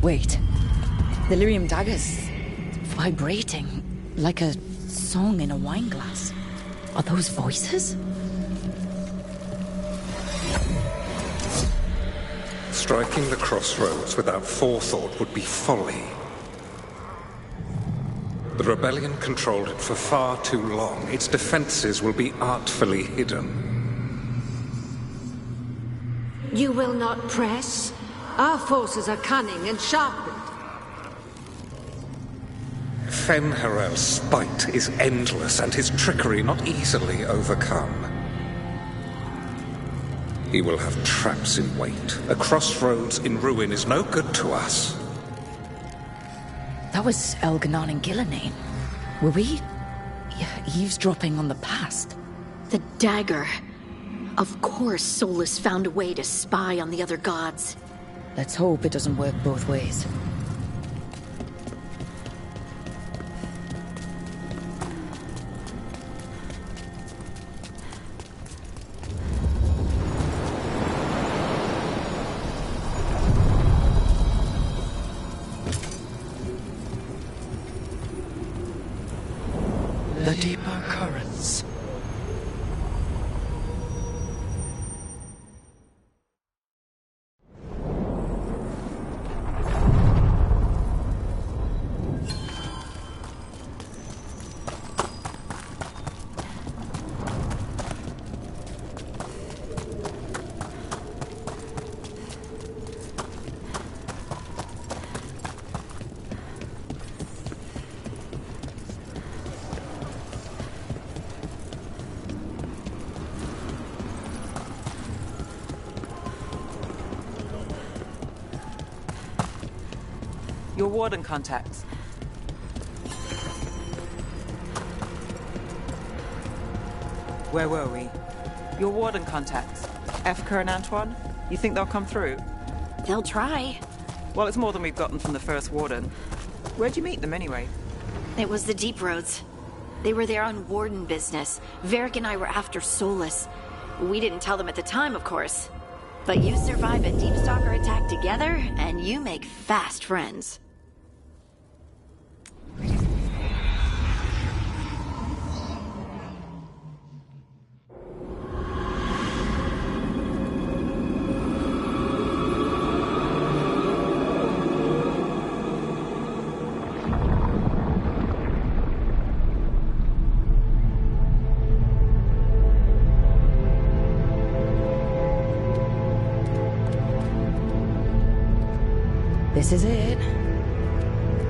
Wait. The lyrium dagger's vibrating, like a song in a wine glass. Are those voices? Striking the crossroads without forethought would be folly. The rebellion controlled it for far too long. Its defenses will be artfully hidden. You will not press? Our forces are cunning and sharpened. Fen'Harel's spite is endless and his trickery not easily overcome. He will have traps in wait. A crossroads in ruin is no good to us. That was Elganon and Gillenane. Were we eavesdropping on the past? The dagger. Of course Solus found a way to spy on the other gods. Let's hope it doesn't work both ways. The deeper currents. Your warden contacts. Where were we? Your warden contacts. Efka and Antoine? You think they'll come through? They'll try. Well, it's more than we've gotten from the first warden. Where'd you meet them anyway? It was the Deep Roads. They were there on warden business. Varric and I were after Solus. We didn't tell them at the time, of course. But you survive a Deep Stalker attack together, and you make fast friends. This is it.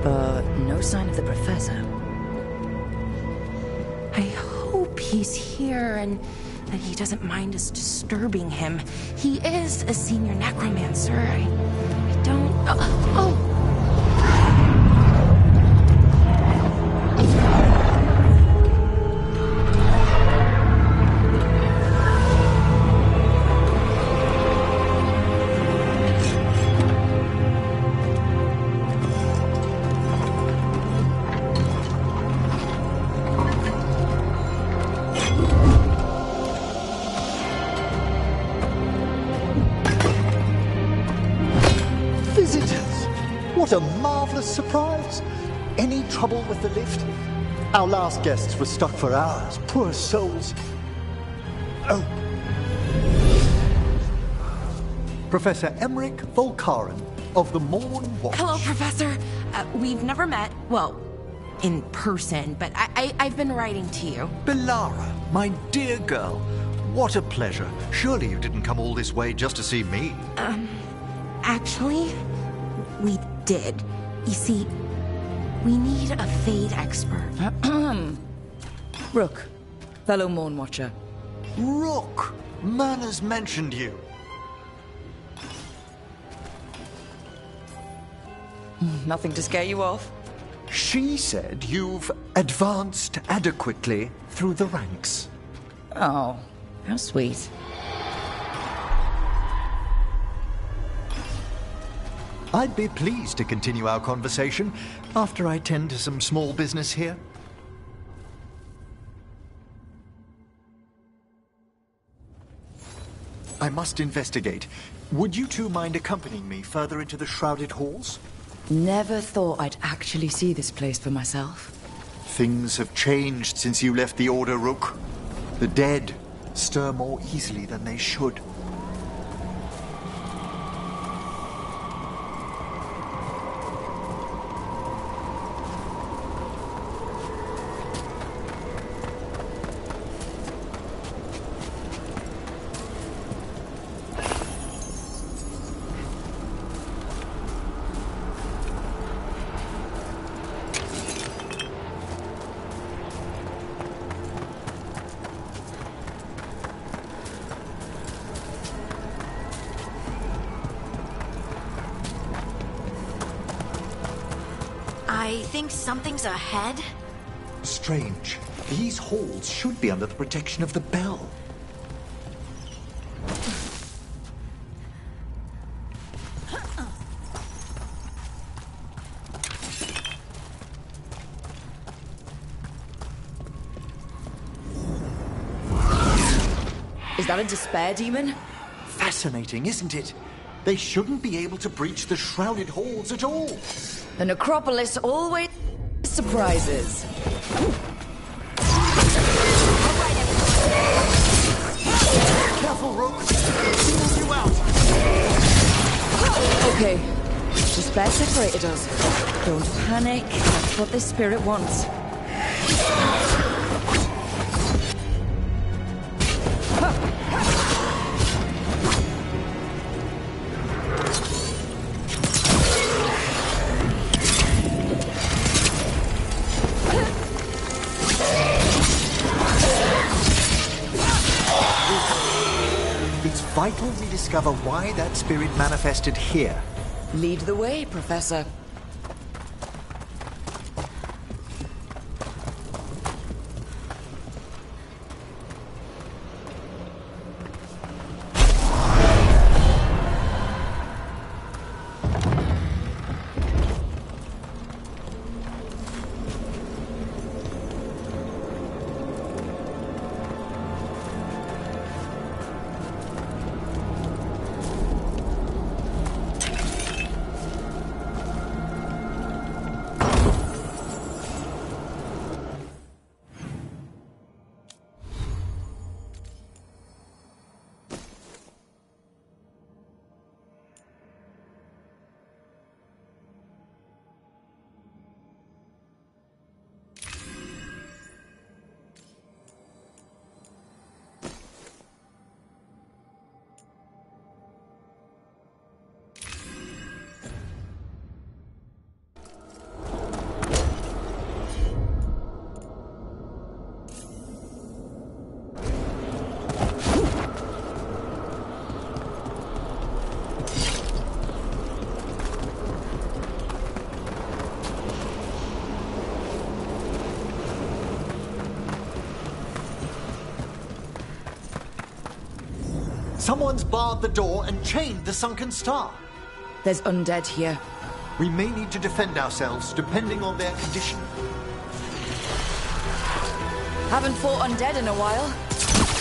But no sign of the professor. I hope he's here and that he doesn't mind us disturbing him. He is a senior necromancer. I don't... Oh! What a marvelous surprise! Any trouble with the lift? Our last guests were stuck for hours. Poor souls. Oh. Professor Emmerich Volkaren of the Morn Watch. Hello, Professor. We've never met. Well, in person, but I've been writing to you. Belara, my dear girl. What a pleasure. Surely you didn't come all this way just to see me. Actually, we did. You see, we need a Fade expert. Rook, fellow Morn Watcher. Rook! Myrna's mentioned you. Nothing to scare you off? She said you've advanced adequately through the ranks. Oh, how sweet. I'd be pleased to continue our conversation after I tend to some small business here. I must investigate. Would you two mind accompanying me further into the shrouded halls? Never thought I'd actually see this place for myself. Things have changed since you left the Order, Rook. The dead stir more easily than they should. I think something's ahead. Strange. These halls should be under the protection of the bell. Is that a despair demon? Fascinating, isn't it? They shouldn't be able to breach the shrouded halls at all. The necropolis always surprises. Careful, Rook! Singles you out! Okay. Despair separated us. Don't panic. That's what this spirit wants. It's vital we discover why that spirit manifested here. Lead the way, Professor. Someone's barred the door and chained the sunken star. There's undead here. We may need to defend ourselves, depending on their condition. Haven't fought undead in a while.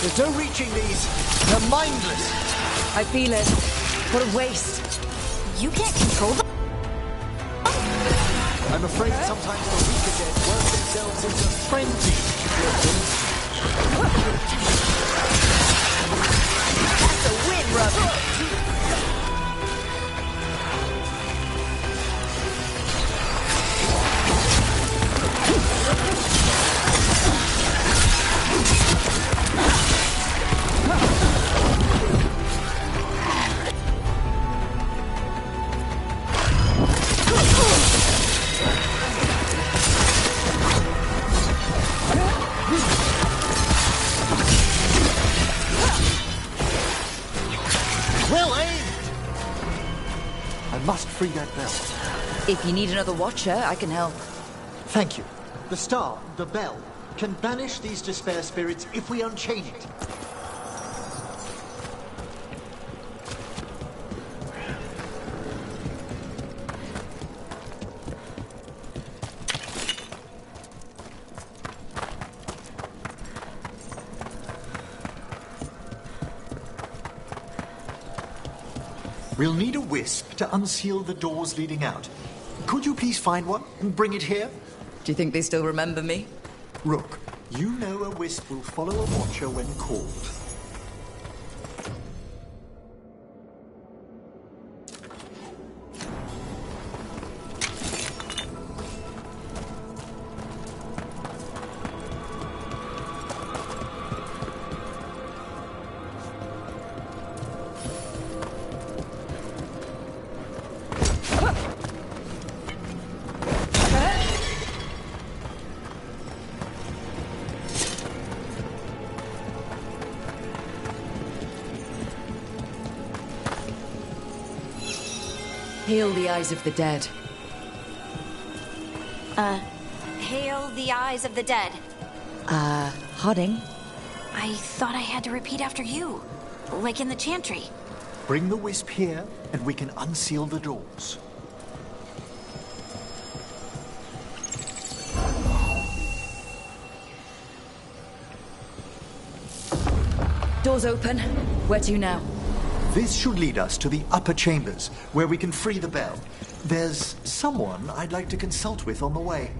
There's no reaching these. They're mindless. I feel it. What a waste. You can't control them? I'm afraid sometimes the weaker dead work themselves into frenzy. That's a win, Rubber. Well aimed! I must free that bell. If you need another watcher, I can help. Thank you. The star, the bell, can banish these despair spirits if we unchain it. We'll need a wisp to unseal the doors leading out. Could you please find one and bring it here? Do you think they still remember me? Rook, you know a wisp will follow a watcher when called. Hail the eyes of the dead. Hail the eyes of the dead. Harding? I thought I had to repeat after you. Like in the chantry. Bring the wisp here, and we can unseal the doors. Doors open. Where to now? This should lead us to the upper chambers, where we can free the bell. There's someone I'd like to consult with on the way.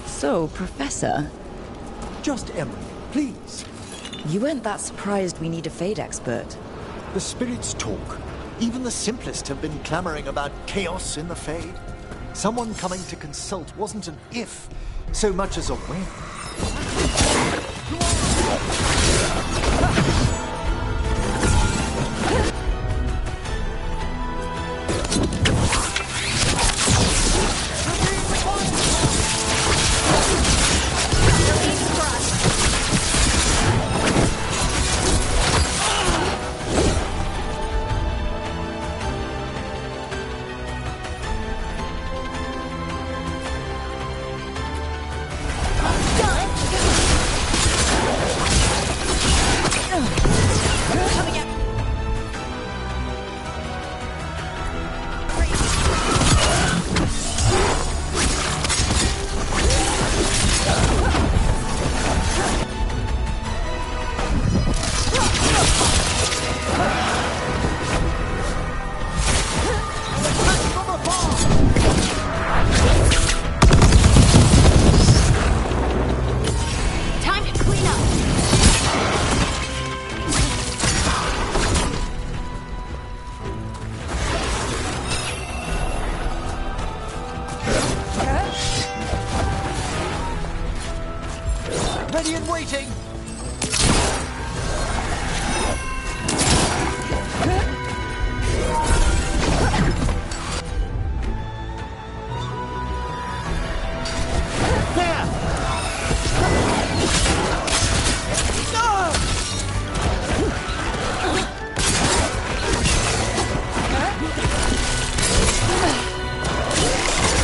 So, Professor? Just Emily, please. You weren't that surprised we need a Fade expert. The spirits talk. Even the simplest have been clamoring about chaos in the Fade. Someone coming to consult wasn't an if, so much as a when. Ready and waiting!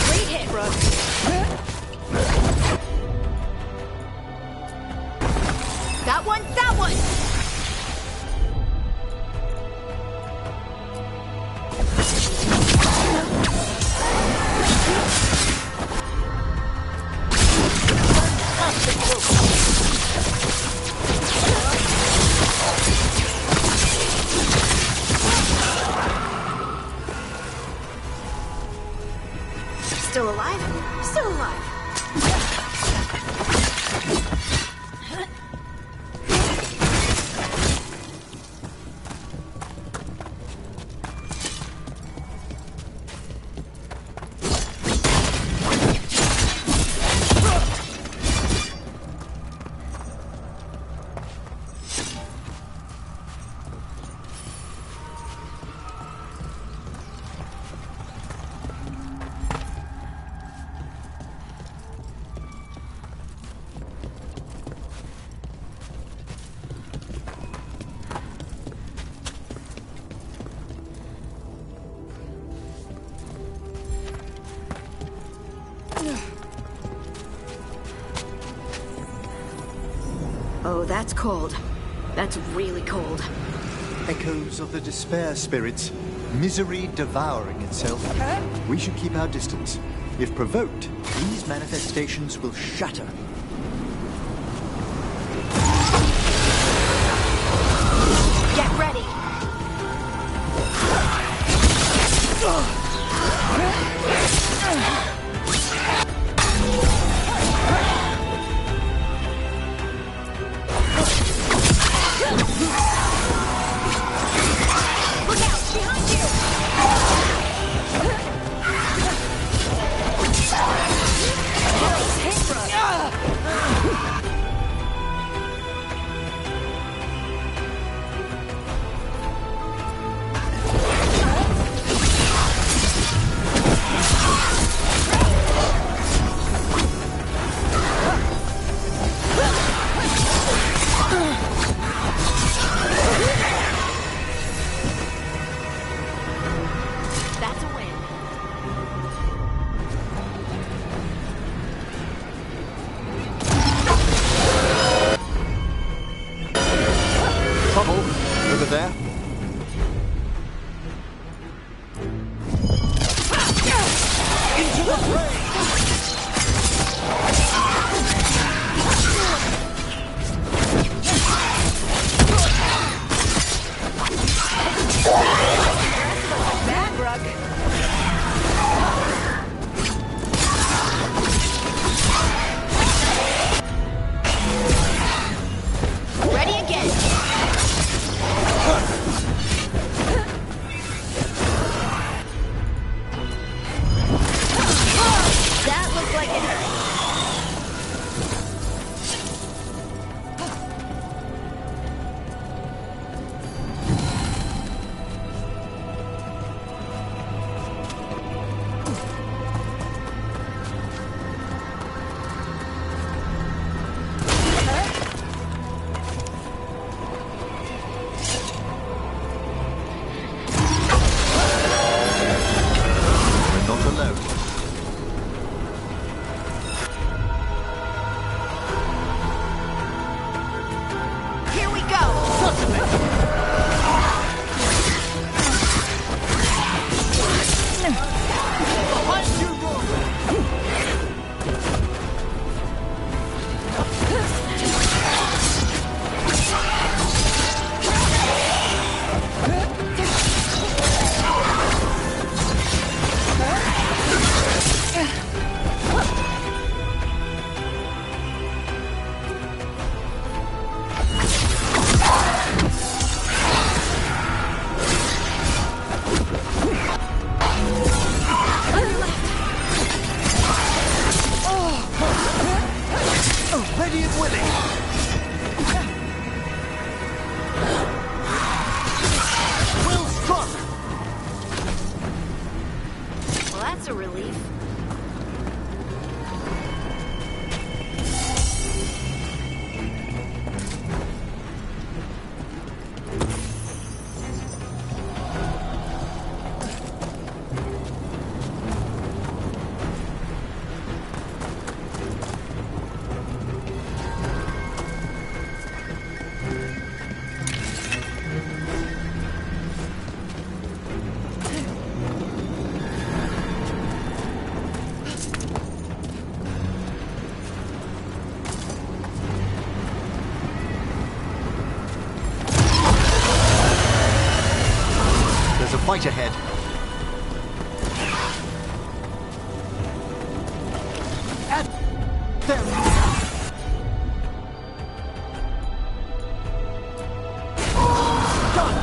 Great hit, Rook. That one, that one! Still alive? Still alive. Oh, that's cold. That's really cold. Echoes of the despair spirits, misery devouring itself. We should keep our distance. If provoked, these manifestations will shatter. Get ready! Over there. Into the fray! Ready again! That looked like it hurt. We're not alone. Here we go! Behind you, ready and willing. Well struck. Well, that's a relief. There's a fight ahead. At them. Done.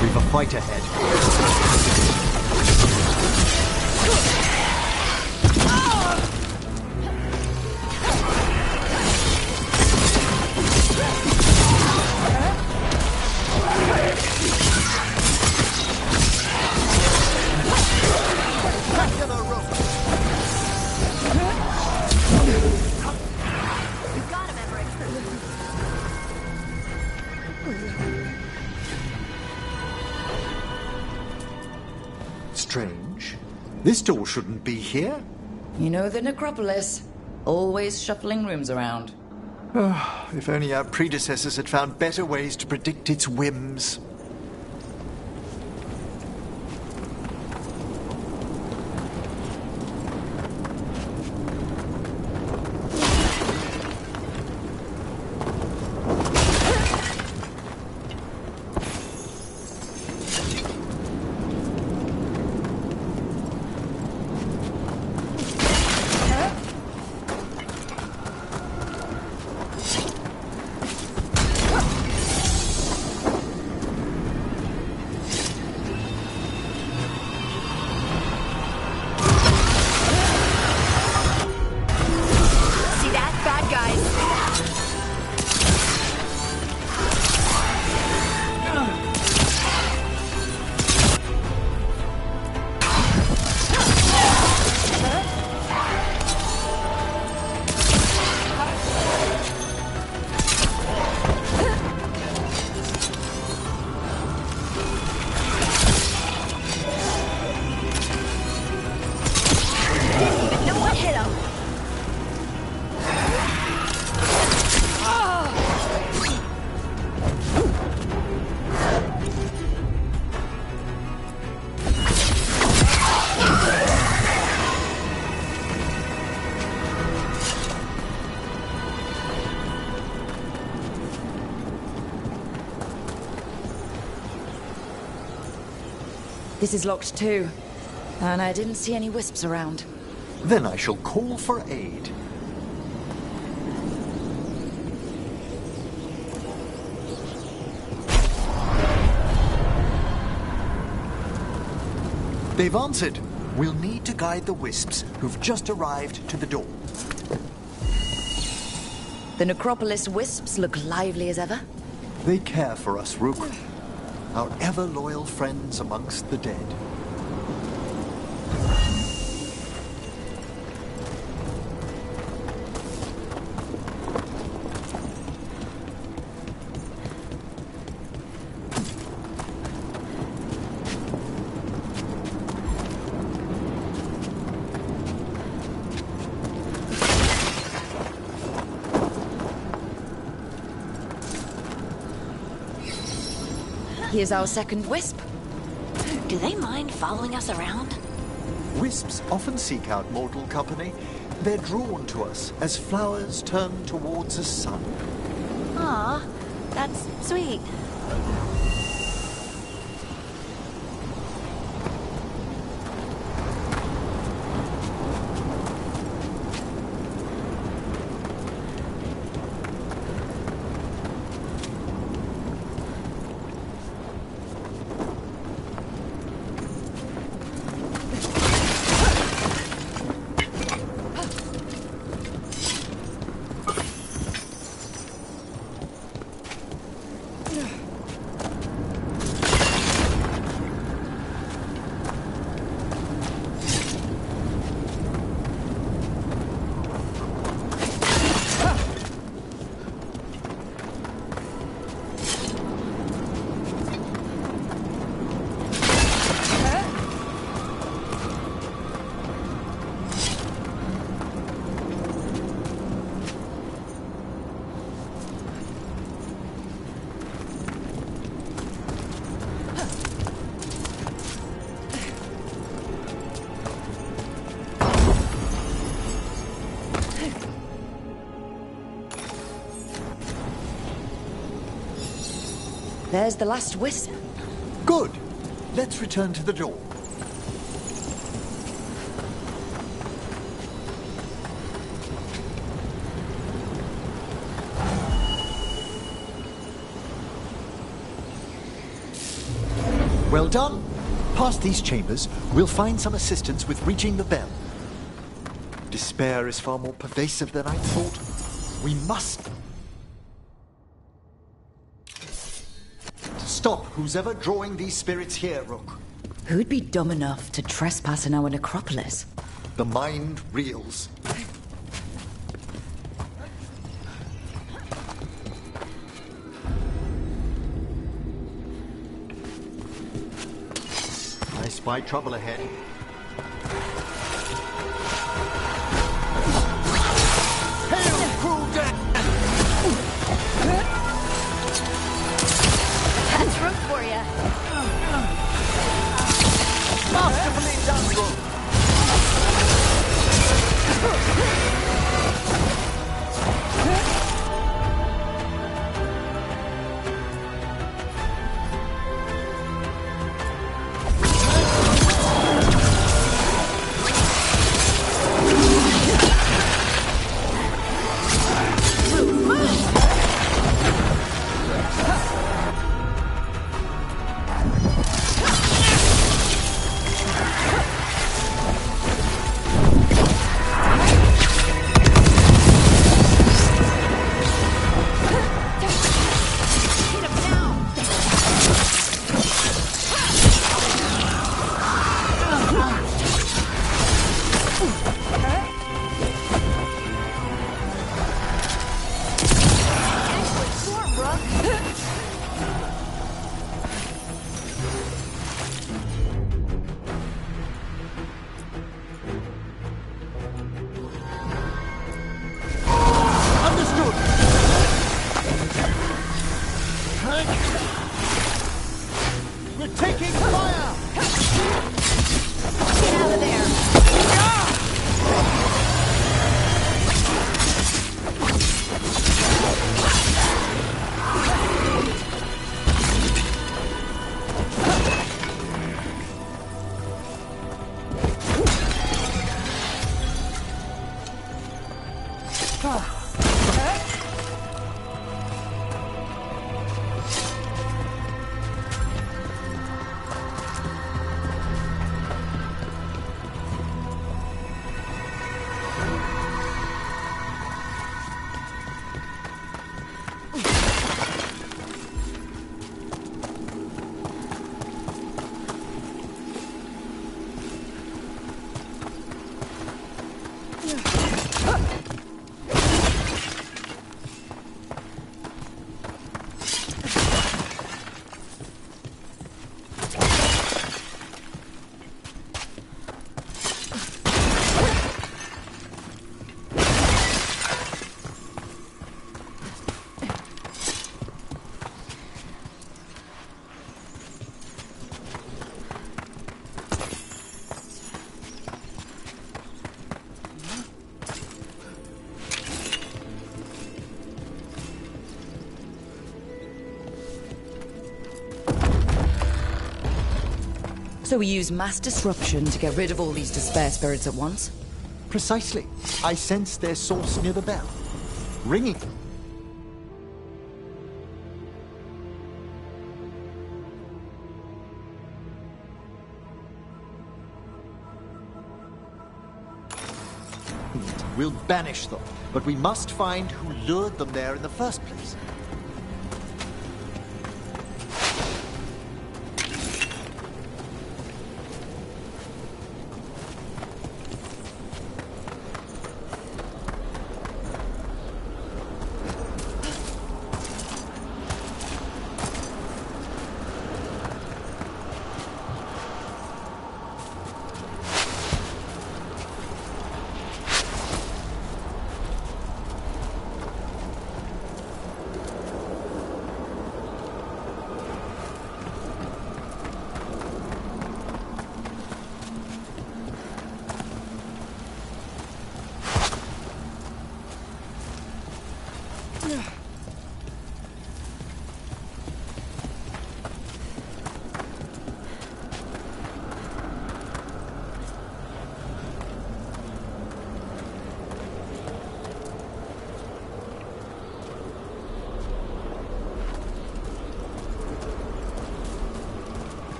We've a fight ahead. Strange. This door shouldn't be here. You know the necropolis. Always shuffling rooms around. If only our predecessors had found better ways to predict its whims. This is locked too. And I didn't see any wisps around. Then I shall call for aid. They've answered. We'll need to guide the wisps who've just arrived to the door. The necropolis wisps look lively as ever. They care for us, Rook. Our ever-loyal friends amongst the dead. Here's our second wisp. Do they mind following us around? Wisps often seek out mortal company. They're drawn to us as flowers turn towards a sun. Aw, that's sweet. There's the last wisp. Good. Let's return to the door. Well done. Past these chambers, we'll find some assistance with reaching the bell. Despair is far more pervasive than I thought. We must... Stop who's ever drawing these spirits here, Rook. Who'd be dumb enough to trespass in our necropolis? The mind reels. I spy trouble ahead. Hail, cruel death! That's room for you. Masterfully done, Rook. So we use mass disruption to get rid of all these despair spirits at once? Precisely. I sense their source near the bell. Ringing. We'll banish them, but we must find who lured them there in the first place.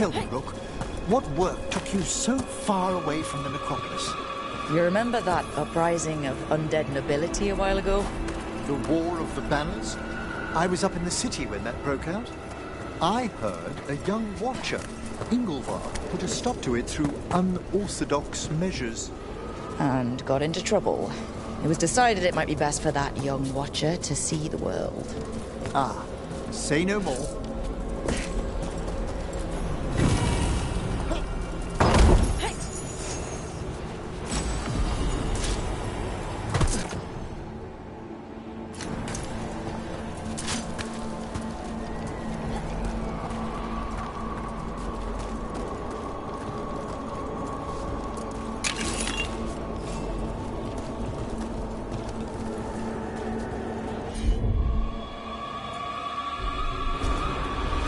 Tell me, Rook, what work took you so far away from the necropolis? You remember that uprising of undead nobility a while ago? The War of the Banners? I was up in the city when that broke out. I heard a young watcher, Veilguard, put a stop to it through unorthodox measures. And got into trouble. It was decided it might be best for that young watcher to see the world. Ah, say no more.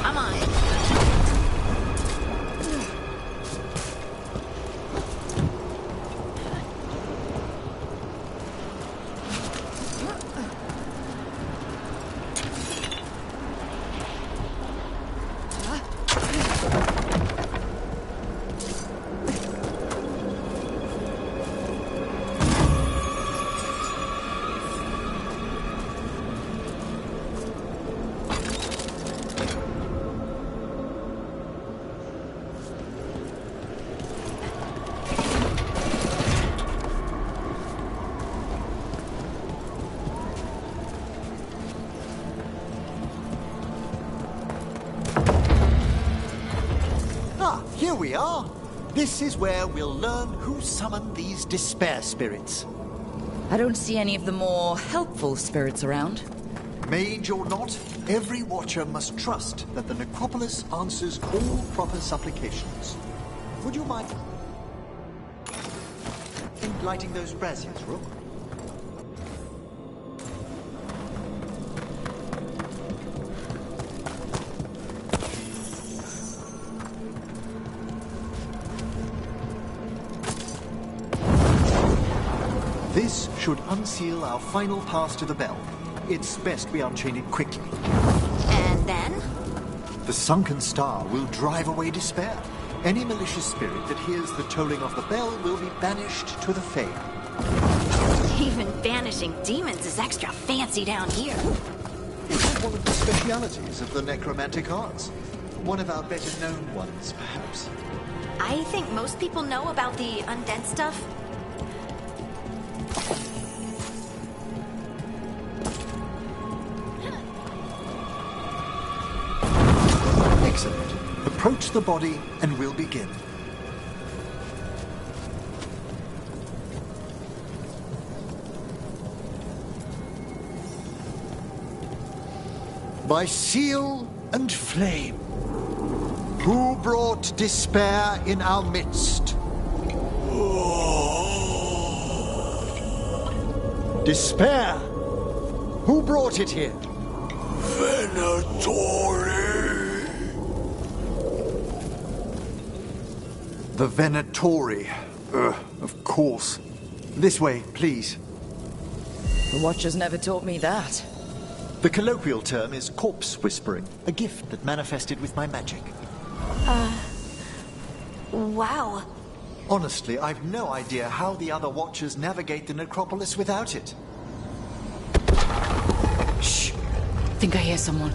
Come on. Here we are. This is where we'll learn who summoned these despair spirits. I don't see any of the more helpful spirits around. Mage or not, every watcher must trust that the necropolis answers all proper supplications. Would you mind lighting those braziers, Rook? This should unseal our final pass to the bell. It's best we unchain it quickly. And then? The sunken star will drive away despair. Any malicious spirit that hears the tolling of the bell will be banished to the Fae. Even banishing demons is extra fancy down here. It's one of the specialities of the necromantic arts. One of our better-known ones, perhaps. I think most people know about the undead stuff. Excellent. Approach the body and we'll begin. By seal and flame, who brought despair in our midst? Despair! Who brought it here? Venatori! The Venatori. Of course. This way, please. The Watchers never taught me that. The colloquial term is corpse whispering, a gift that manifested with my magic. Wow. Honestly, I've no idea how the other Watchers navigate the necropolis without it. Shh. Think I hear someone.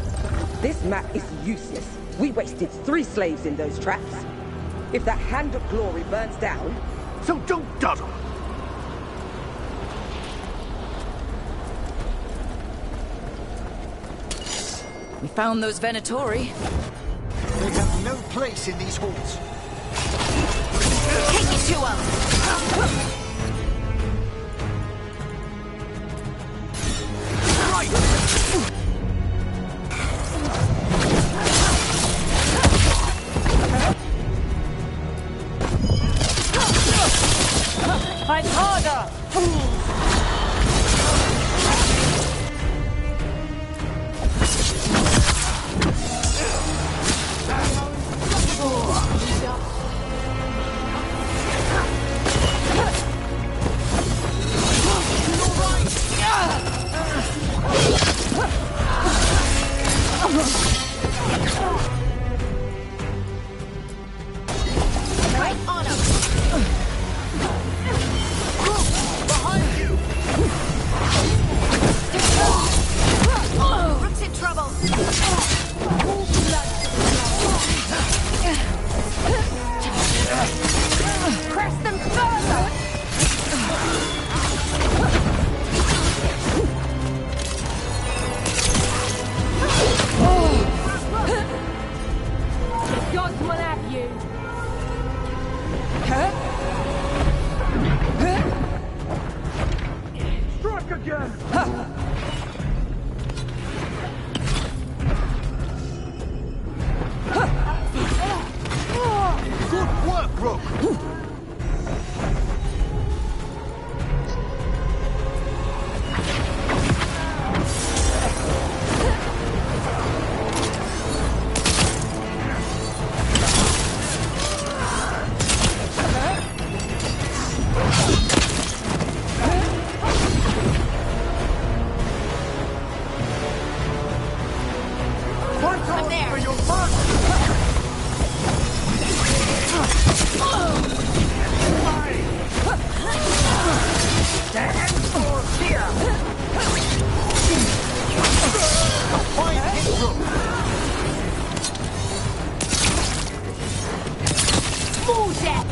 This map is useless. We wasted 3 slaves in those traps. If that Hand of Glory burns down... So don't dawdle! We found those Venatori. They have no place in these halls. Take it to him! Fight harder! gods will have you! Strike again! Good work, Rook! I'm there! For your mark! The Hemsworth here! Fine hit, Rook! Bullshit!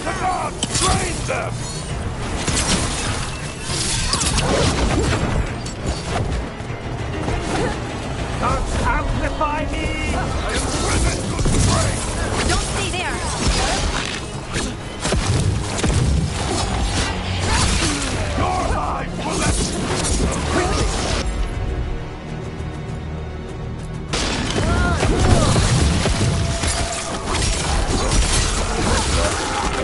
The gods train them! Gods amplify me! I am driven to strength! Don't stay there! Your life will let...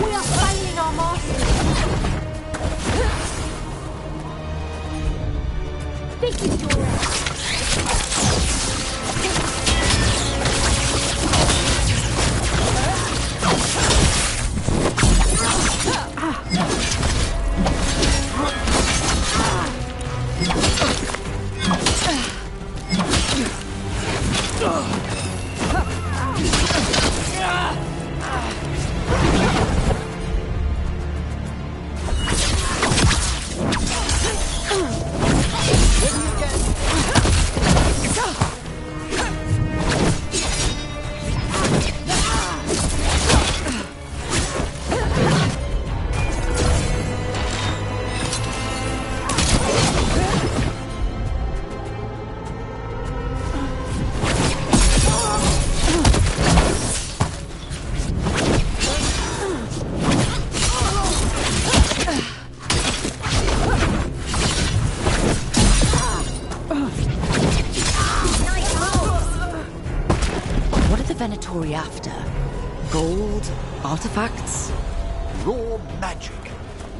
We are failing our masters! This is your... What are the Venatori after? Gold? Artifacts? Raw magic.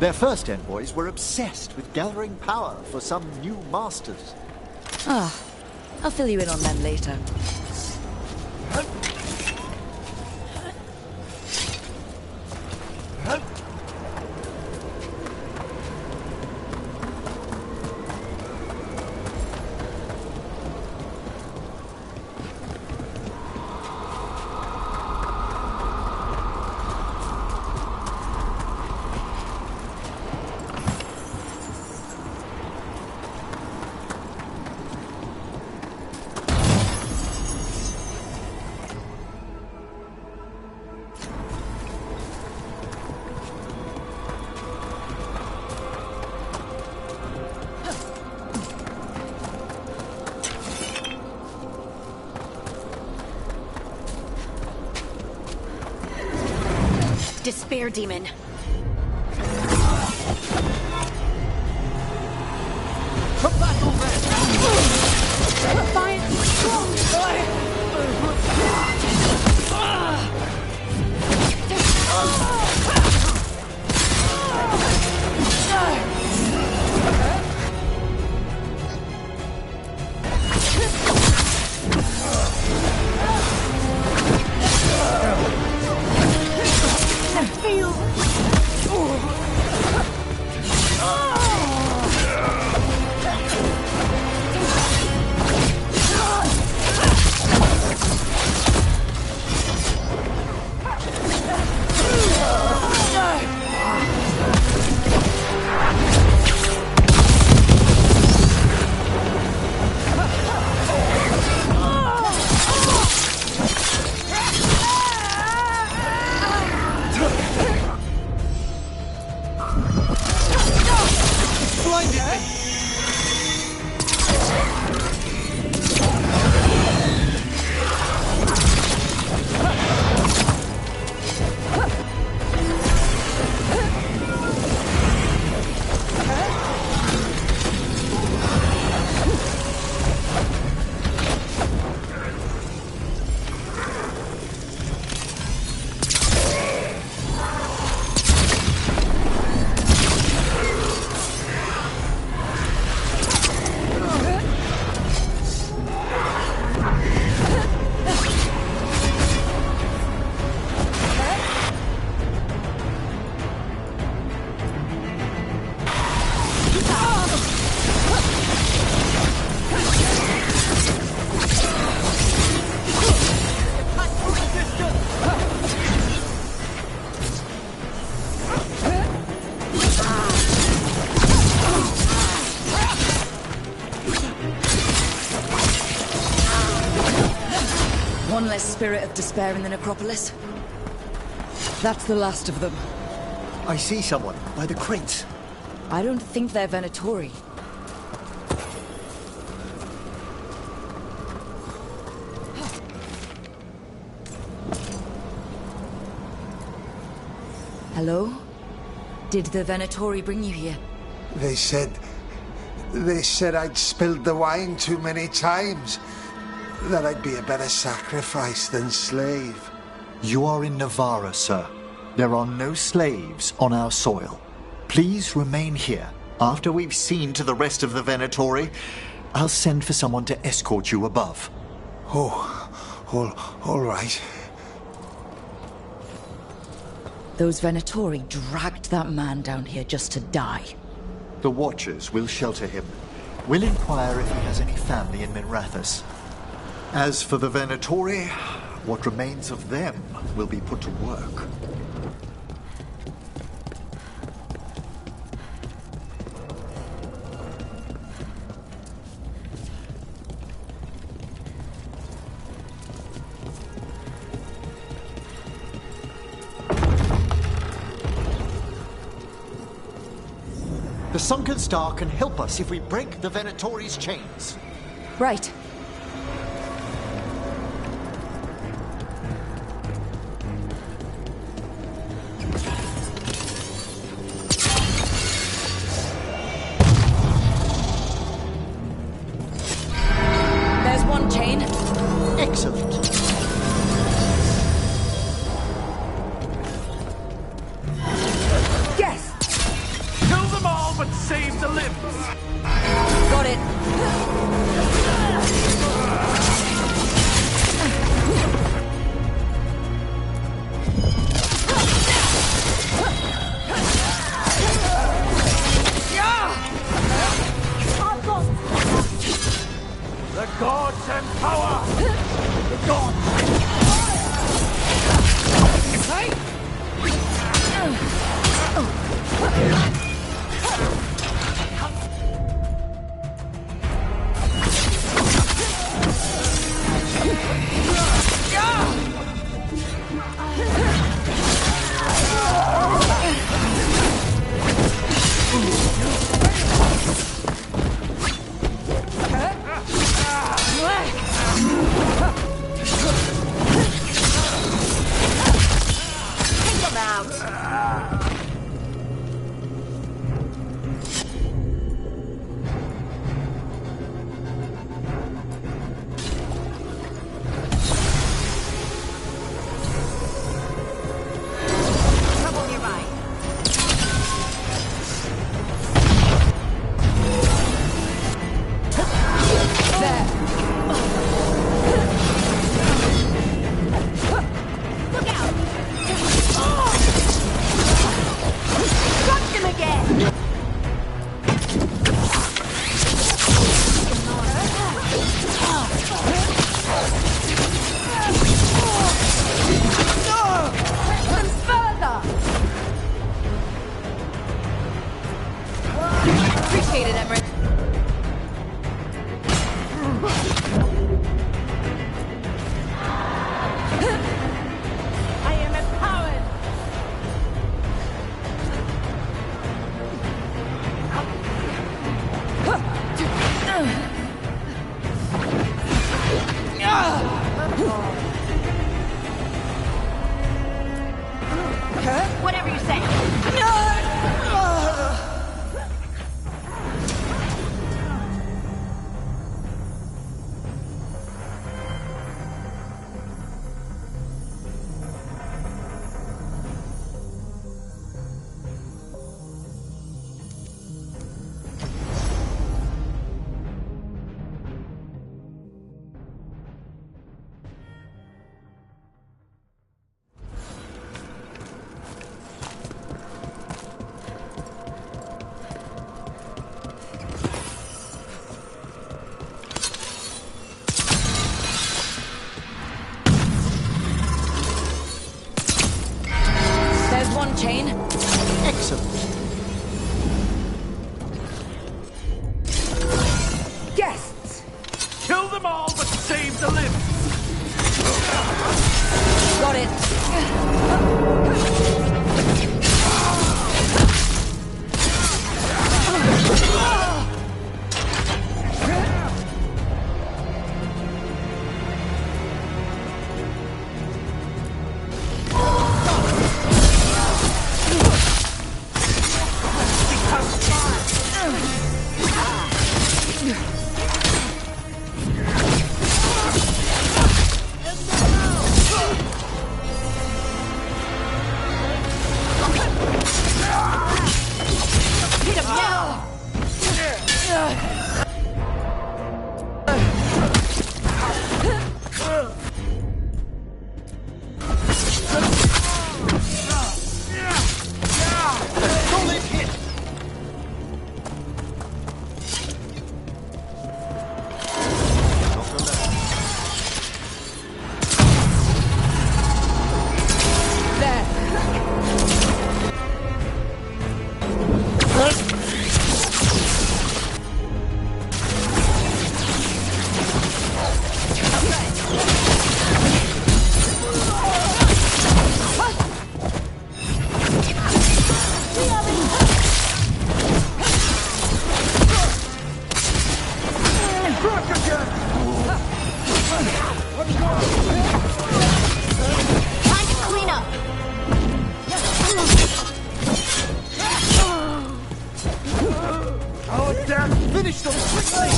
Their first envoys were obsessed with gathering power for some new masters. Ah, I'll fill you in on them later. Despair demon. To battle then! I feel blinded me! One less spirit of despair in the necropolis. That's the last of them. I see someone by the crates. I don't think they're Venatori. Hello? Did the Venatori bring you here? They said I'd spilled the wine too many times. That I'd be a better sacrifice than slave. You are in Navarra, sir. There are no slaves on our soil. Please remain here. After we've seen to the rest of the Venatori, I'll send for someone to escort you above. All right. Those Venatori dragged that man down here just to die. The Watchers will shelter him. We'll inquire if he has any family in Minrathous. As for the Venatori, what remains of them will be put to work. The Sunken Star can help us if we break the Venatori's chains. Right. There's one chain. Excellent. Yes! Kill them all, but save the limbs! Got it. The gods and power! The gods! Dad, finish them quickly!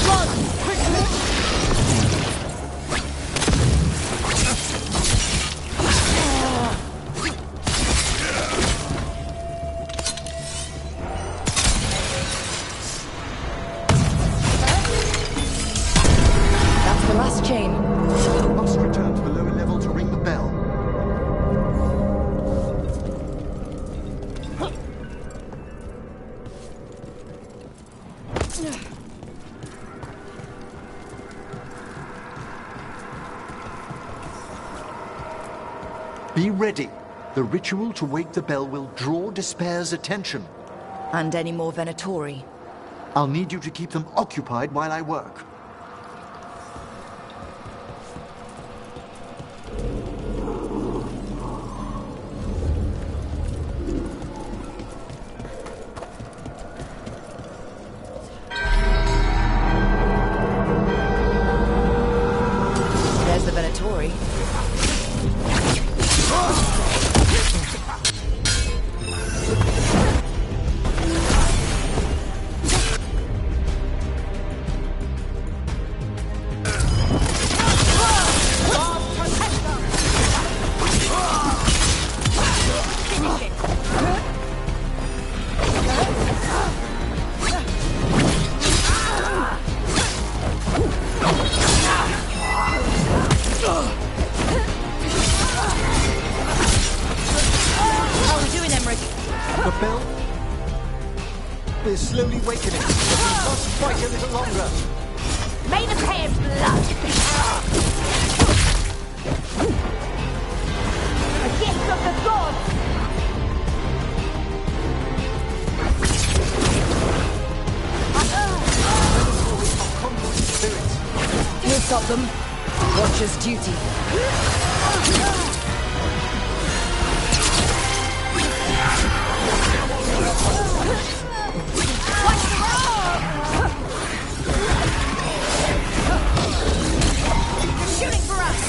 Run! Quickly! That's the last chain. Must return to the lower level to ring the bell. Be ready. The ritual to wake the bell will draw Despair's attention. And any more Venatori? I'll need you to keep them occupied while I work. There's the Venatori. How are we doing, Emmerich? The bell is slowly wakening, but we must fight a little longer. May the pay of blood! A gift of the gods! We'll stop them. Watcher's duty. Shooting for us!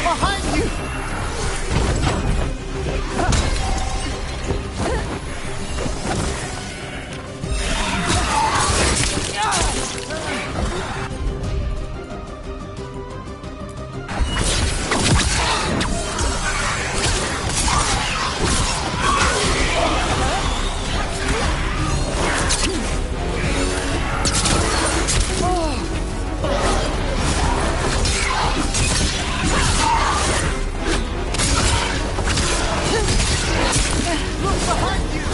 Behind you! Look behind you!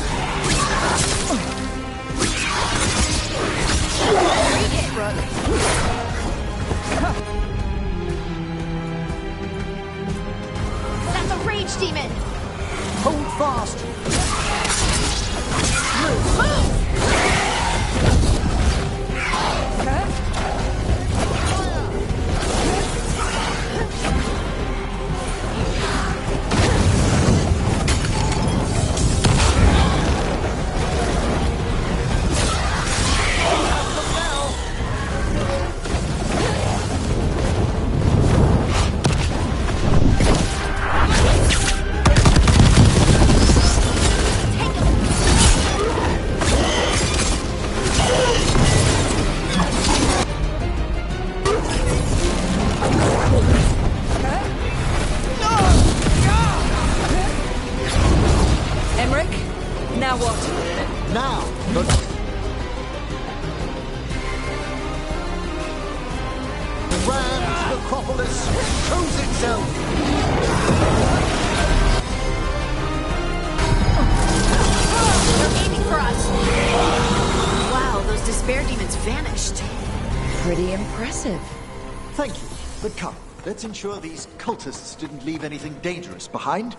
That's a rage demon! Hold fast! Emmerich, now what? Now, the Grand Necropolis shows itself! They're aiming for us! Wow, those despair demons vanished. Pretty impressive. Thank you, but come, let's ensure these cultists didn't leave anything dangerous behind.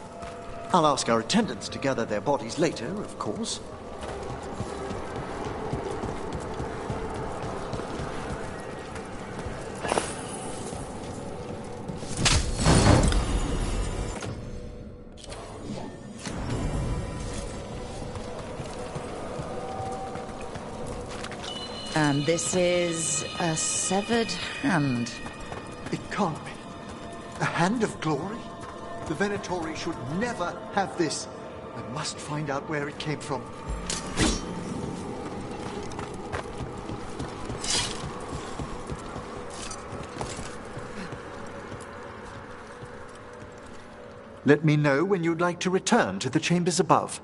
I'll ask our attendants to gather their bodies later, of course. And this is a severed hand. It can't be. A hand of glory? The Venatori should never have this. I must find out where it came from. Let me know when you'd like to return to the chambers above.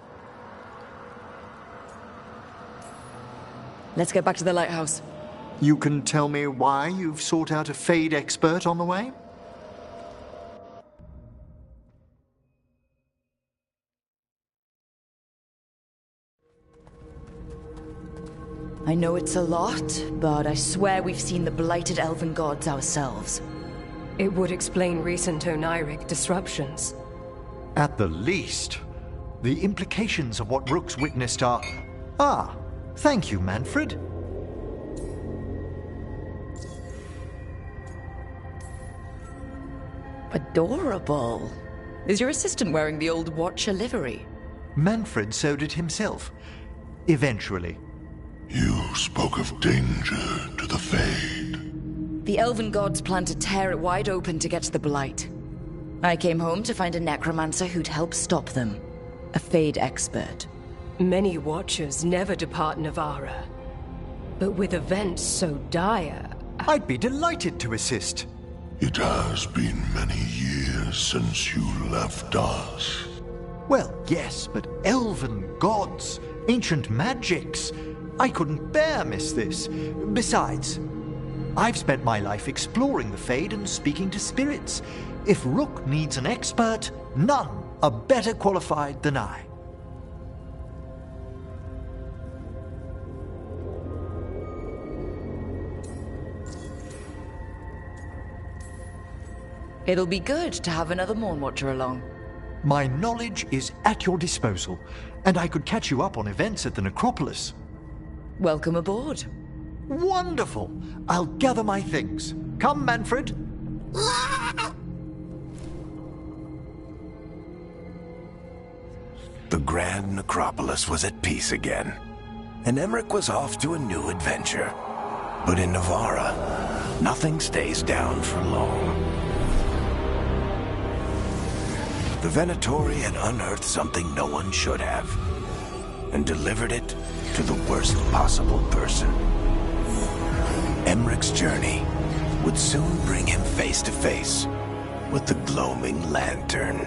Let's get back to the lighthouse. You can tell me why you've sought out a Fade expert on the way? I know it's a lot, but I swear we've seen the blighted elven gods ourselves. It would explain recent Oniric disruptions. At the least. The implications of what Rook's witnessed are... Ah, thank you, Manfred. Adorable. Is your assistant wearing the old Watcher livery? Manfred sewed it himself. Eventually. You spoke of danger to the Fade. The elven gods plan to tear it wide open to get to the Blight. I came home to find a necromancer who'd help stop them. A Fade expert. Many Watchers never depart Navarra. But with events so dire... I'd be delighted to assist. It has been many years since you left us. Well, yes, but elven gods, ancient magics... I couldn't bear miss this. Besides, I've spent my life exploring the Fade and speaking to spirits. If Rook needs an expert, none are better qualified than I. It'll be good to have another Morn Watcher along. My knowledge is at your disposal, and I could catch you up on events at the Necropolis. Welcome aboard. Wonderful! I'll gather my things. Come, Manfred. The Grand Necropolis was at peace again, and Emmerich was off to a new adventure. But in Navarra, nothing stays down for long. The Venatori had unearthed something no one should have, and delivered it to the worst possible person. Emmerich's journey would soon bring him face to face with the gloaming lantern.